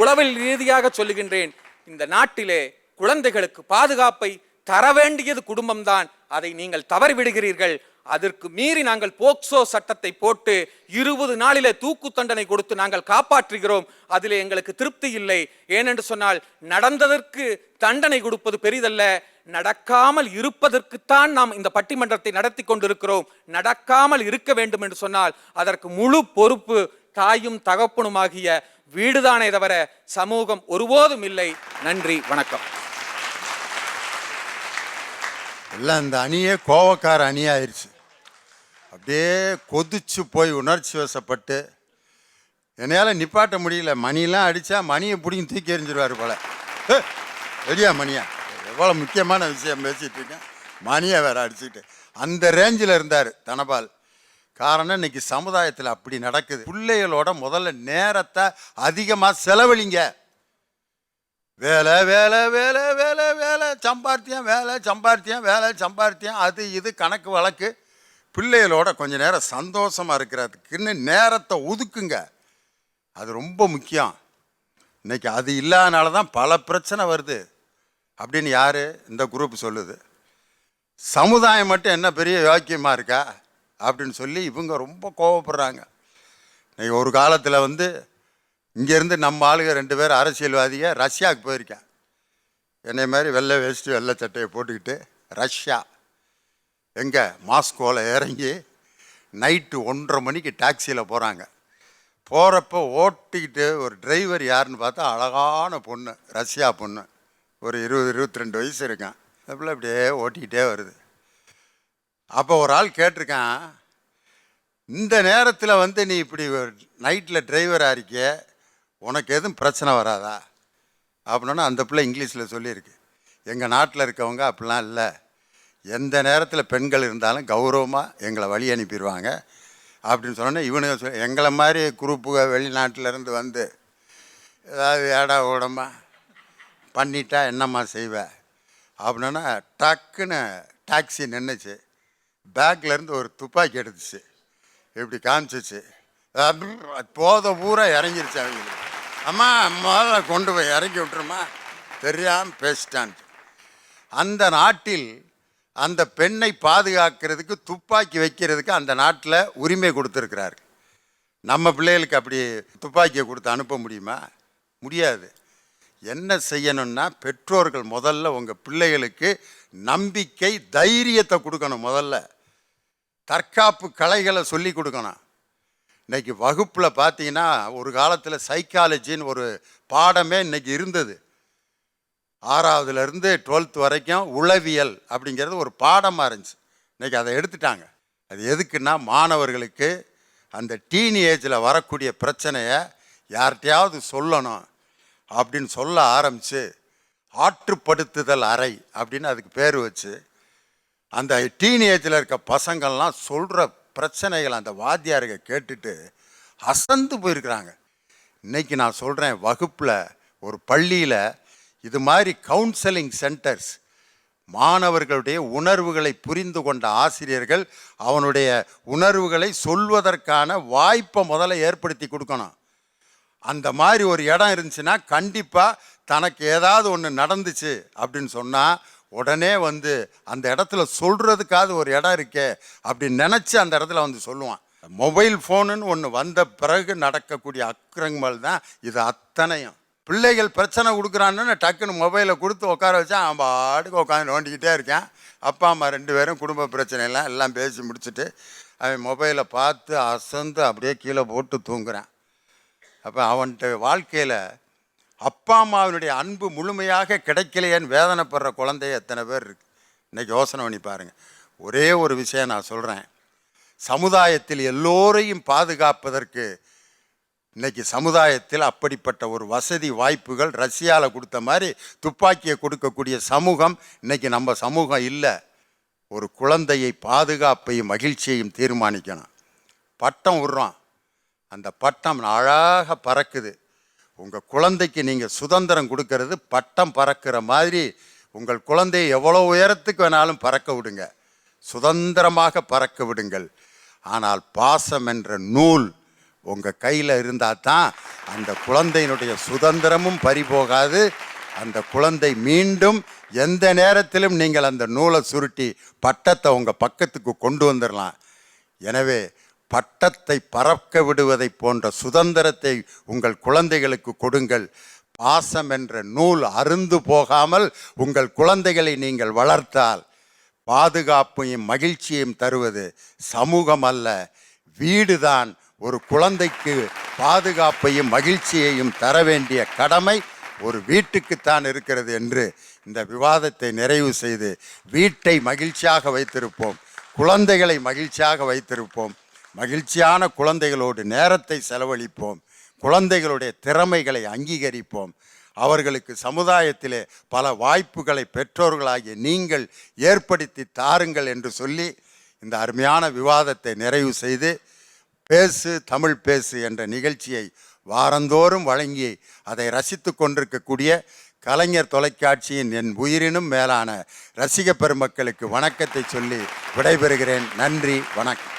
உளவியல் ரீதியாக சொல்லுகின்றேன், இந்த நாட்டிலே குழந்தைகளுக்கு பாதுகாப்பை தர வேண்டியது குடும்பம்தான். அதை நீங்கள் தவறிவிடுகிறீர்கள். அதற்கு மீறி நாங்கள் போக்சோ சட்டத்தை போட்டு 20 நாளிலே தூக்கு தண்டனை கொடுத்து நாங்கள் காப்பாற்றுகிறோம். அதிலே எங்களுக்கு திருப்தி இல்லை. ஏனென்று சொன்னால் நடந்ததற்கு தண்டனை கொடுப்பது பெரிதல்ல, நடக்காமல் இருப்பதற்குத்தான் நாம் இந்த பட்டிமன்றத்தை நடத்தி கொண்டிருக்கிறோம். நடக்காமல் இருக்க வேண்டும் என்று சொன்னால் அதற்கு முழு பொறுப்பு தாயும் தகப்பனுமாகிய வீடுதானே தவிர சமூகம் ஒருபோதும் இல்லை. நன்றி, வணக்கம். எல்லாம் இந்த அணியே கோவக்கார அணியாயிருச்சு. அப்படியே கொதிச்சு போய் உணர்ச்சி வசப்பட்டு என்னையால் நிப்பாட்ட முடியல. மணியெல்லாம் அடித்தா மணியை பிடிங்கி தூக்கி எறிஞ்சிருவார் போல. ரெடியா மணியா, எவ்வளோ முக்கியமான விஷயம் பேசிகிட்டு இருக்கேன், மணியை வேற அடிச்சுக்கிட்டு அந்த ரேஞ்சில் இருந்தார் தனபால். காரணம் இன்னைக்கு சமுதாயத்தில் அப்படி நடக்குது. பிள்ளைகளோட முதல்ல நேரத்தை அதிகமாக செலவழிங்க. வேலை வேலை வேலை வேலை வேலை சம்பார்த்தியம், வேலை சம்பார்த்தியம், வேலை சம்பார்த்தியம், அது இது கணக்கு வழக்கு. பிள்ளைகளோட கொஞ்ச நேரம் சந்தோஷமாக இருக்கிறதுக்குன்னு நேரத்தை ஒதுக்குங்க. அது ரொம்ப முக்கியம். இன்னைக்கு அது இல்லாதனால தான் பல பிரச்சனை வருது அப்படின்னு யார் இந்த குரூப் சொல்லுது. சமுதாயம் மட்டும் என்ன பெரிய யோக்கியமாக இருக்கா அப்படின்னு சொல்லி இவங்க ரொம்ப கோவப்படுறாங்க. இன்னைக்கு ஒரு காலத்தில் இங்கேருந்து நம்ம ஆளுங்க 2 பேர் அரசியல்வாதிக ரஷ்யாவுக்கு போயிருக்கேன். என்னை மாதிரி வெள்ளை வேஸ்ட்டு வெள்ளை சட்டையை போட்டுக்கிட்டு ரஷ்யா எங்கே மாஸ்கோவில் இறங்கி நைட்டு 1:30 மணிக்கு டாக்ஸியில் போகிறாங்க. போகிறப்ப ஓட்டிக்கிட்டு ஒரு டிரைவர் யாருன்னு பார்த்தா அழகான பொண்ணு, ரஷ்யா பொண்ணு, ஒரு 20-22 வயசு இருக்கான். அதுக்குள்ள அப்படியே ஓட்டிக்கிட்டே வருது. அப்போ ஒரு ஆள் கேட்டிருக்கான், இந்த நேரத்தில் நீ இப்படி நைட்டில் டிரைவராக இருக்கிய, உனக்கு எதுவும் பிரச்சனை வராதா அப்படின்னா அந்த பிள்ளை இங்கிலீஷில் சொல்லியிருக்கு, எங்கள் நாட்டில் இருக்கவங்க அப்படிலாம் இல்லை, எந்த நேரத்தில் பெண்கள் இருந்தாலும் கௌரவமாக எங்களை வழி அனுப்பிடுவாங்க அப்படின்னு சொன்னோன்னே இவனுங்க எங்களை மாதிரி குரூப்புக வெளிநாட்டிலேருந்து ஏதாவது ஏடா ஓடமா பண்ணிட்டா என்னம்மா செய்வேன் அப்படின்னா டக்குன்னு டாக்ஸி நின்றுச்சு. பேக்லேருந்து ஒரு துப்பாக்கி எடுத்துச்சு, இப்படி காமிச்சிச்சு, போத பூரா இறங்கிருச்சு அவங்களுக்கு. அம்மா முதல்ல கொண்டு போய் இறக்கி விட்டுருமா, தெரியாமல் பேசிட்டான். அந்த நாட்டில் அந்த பெண்ணை பாதுகாக்கிறதுக்கு துப்பாக்கி வைக்கிறதுக்கு அந்த நாட்டில் உரிமை கொடுத்துருக்கிறார். நம்ம பிள்ளைகளுக்கு அப்படி துப்பாக்கியை கொடுத்து அனுப்ப முடியுமா? முடியாது. என்ன செய்யணும்னா, பெற்றோர்கள் முதல்ல உங்கள் பிள்ளைகளுக்கு நம்பிக்கை, தைரியத்தை கொடுக்கணும். முதல்ல தற்காப்பு கலைகளை சொல்லி கொடுக்கணும். இன்றைக்கி வகுப்பில் பார்த்தீங்கன்னா, ஒரு காலத்தில் சைக்காலஜின்னு ஒரு பாடமே இன்றைக்கி இருந்தது. 6வதுலேருந்து 12th வரைக்கும் உளவியல் அப்படிங்கிறது ஒரு பாடமாக இருந்துச்சு. இன்றைக்கி அதை எடுத்துட்டாங்க. அது எதுக்குன்னா, மாணவர்களுக்கு அந்த டீன் ஏஜில் வரக்கூடிய பிரச்சனையை யார்கிட்டையாவது சொல்லணும் அப்படின்னு சொல்ல ஆரம்பித்து, ஆற்றுப்படுத்துதல் அறை அப்படின்னு அதுக்கு பேர் வச்சு, அந்த டீன் ஏஜில் இருக்க பசங்கள்லாம் சொல்கிற பிரச்சனைகள் அந்த வாத்தியாருங்க கேட்டுட்டு அசந்து போயிருக்கிறாங்க. இன்றைக்கி நான் சொல்கிறேன், வகுப்பில் ஒரு பள்ளியில் இது மாதிரி கவுன்சலிங் சென்டர்ஸ், மாணவர்களுடைய உணர்வுகளை புரிந்து கொண்ட ஆசிரியர்கள் அவனுடைய உணர்வுகளை சொல்வதற்கான வாய்ப்பை முதல்ல ஏற்படுத்தி கொடுக்கணும். அந்த மாதிரி ஒரு இடம் இருந்துச்சுன்னா, கண்டிப்பாக தனக்கு ஏதாவது ஒன்று நடந்துச்சு அப்படின்னு சொன்னால் உடனே வந்து அந்த இடத்துல சொல்கிறதுக்காவது ஒரு இடம் இருக்கே அப்படின்னு நினச்சி அந்த இடத்துல வந்து சொல்லுவான். மொபைல் ஃபோனுன்னு ஒன்று வந்த பிறகு நடக்கக்கூடிய அக்கிரங்கள் தான் இது அத்தனையும். பிள்ளைகள் பிரச்சனை கொடுக்குறான்னு டக்குன்னு மொபைலை கொடுத்து உட்கார வச்சா அவன் பாட்டுக்கு உட்காந்து நோண்டிக்கிட்டே இருக்கேன். அப்பா அம்மா 2 பேரும் குடும்ப பிரச்சனையெல்லாம் எல்லாம் பேசி முடிச்சுட்டு அவன் மொபைலை பார்த்து அசந்து அப்படியே கீழே போட்டு தூங்குறான். அப்போ அவன்கிட்ட வாழ்க்கையில் அப்பா அம்மாவினுடைய அன்பு முழுமையாக கிடைக்கலையேன்னு வேதனைப்படுற குழந்தைய எத்தனை பேர் இருக்கு. இன்றைக்கி யோசனை பண்ணி பாருங்கள். ஒரே ஒரு விஷயம் நான் சொல்கிறேன், சமுதாயத்தில் எல்லோரையும் பாதுகாப்பதற்கு இன்றைக்கி சமுதாயத்தில் அப்படிப்பட்ட ஒரு வசதி வாய்ப்புகள் ரஷ்யாவில் கொடுத்த மாதிரி துப்பாக்கியை கொடுக்கக்கூடிய சமூகம் இன்றைக்கி நம்ம சமூகம் இல்லை. ஒரு குழந்தையை பாதுகாப்பையும் மகிழ்ச்சியையும் தீர்மானிக்கணும். பட்டம் விடுறோம், அந்த பட்டம் அழகாக பறக்குது. உங்கள் குழந்தைக்கு நீங்கள் சுதந்திரம் கொடுக்கறது பட்டம் பறக்கிற மாதிரி உங்கள் குழந்தையை எவ்வளோ உயரத்துக்கு வேணாலும் பறக்க விடுங்க, சுதந்திரமாக பறக்க விடுங்கள். ஆனால் பாசம் என்ற நூல் உங்கள் கையில் இருந்தால் தான் அந்த குழந்தையினுடைய சுதந்திரமும் பறிபோகாது. அந்த குழந்தை மீண்டும் எந்த நேரத்திலும் நீங்கள் அந்த நூலை சுருட்டி பட்டத்தை உங்கள் பக்கத்துக்கு கொண்டு வந்துடலாம். எனவே பட்டத்தை பறக்க விடுவதை போன்ற சுதந்திரத்தை உங்கள் குழந்தைகளுக்கு கொடுங்கள். பாசம் என்ற நூல் அருந்து போகாமல் உங்கள் குழந்தைகளை நீங்கள் வளர்த்தால் பாதுகாப்பையும் மகிழ்ச்சியையும் தருவது சமூகம் அல்ல, வீடுதான். ஒரு குழந்தைக்கு பாதுகாப்பையும் மகிழ்ச்சியையும் தர வேண்டிய கடமை ஒரு வீட்டுக்குத்தான் இருக்கிறது என்று இந்த விவாதத்தை நிறைவு செய்து, வீட்டை மகிழ்ச்சியாக வைத்திருப்போம், குழந்தைகளை மகிழ்ச்சியாக வைத்திருப்போம், மகிழ்ச்சியான குழந்தைகளோடு நேரத்தை செலவழிப்போம், குழந்தைகளுடைய திறமைகளை அங்கீகரிப்போம், அவர்களுக்கு சமுதாயத்திலே பல வாய்ப்புகளை பெற்றோர்களாகிய நீங்கள் ஏற்படுத்தி தாருங்கள் என்று சொல்லி இந்த அருமையான விவாதத்தை நிறைவு செய்து, பேசு தமிழ் பேசு என்ற நிகழ்ச்சியை வாரந்தோறும் வழங்கி அதை ரசித்து கொண்டிருக்கக்கூடிய கலைஞர் தொலைக்காட்சியின் என் உயிரினும் மேலான ரசிக பெருமக்களுக்கு வணக்கத்தை சொல்லி விடைபெறுகிறேன். நன்றி, வணக்கம்.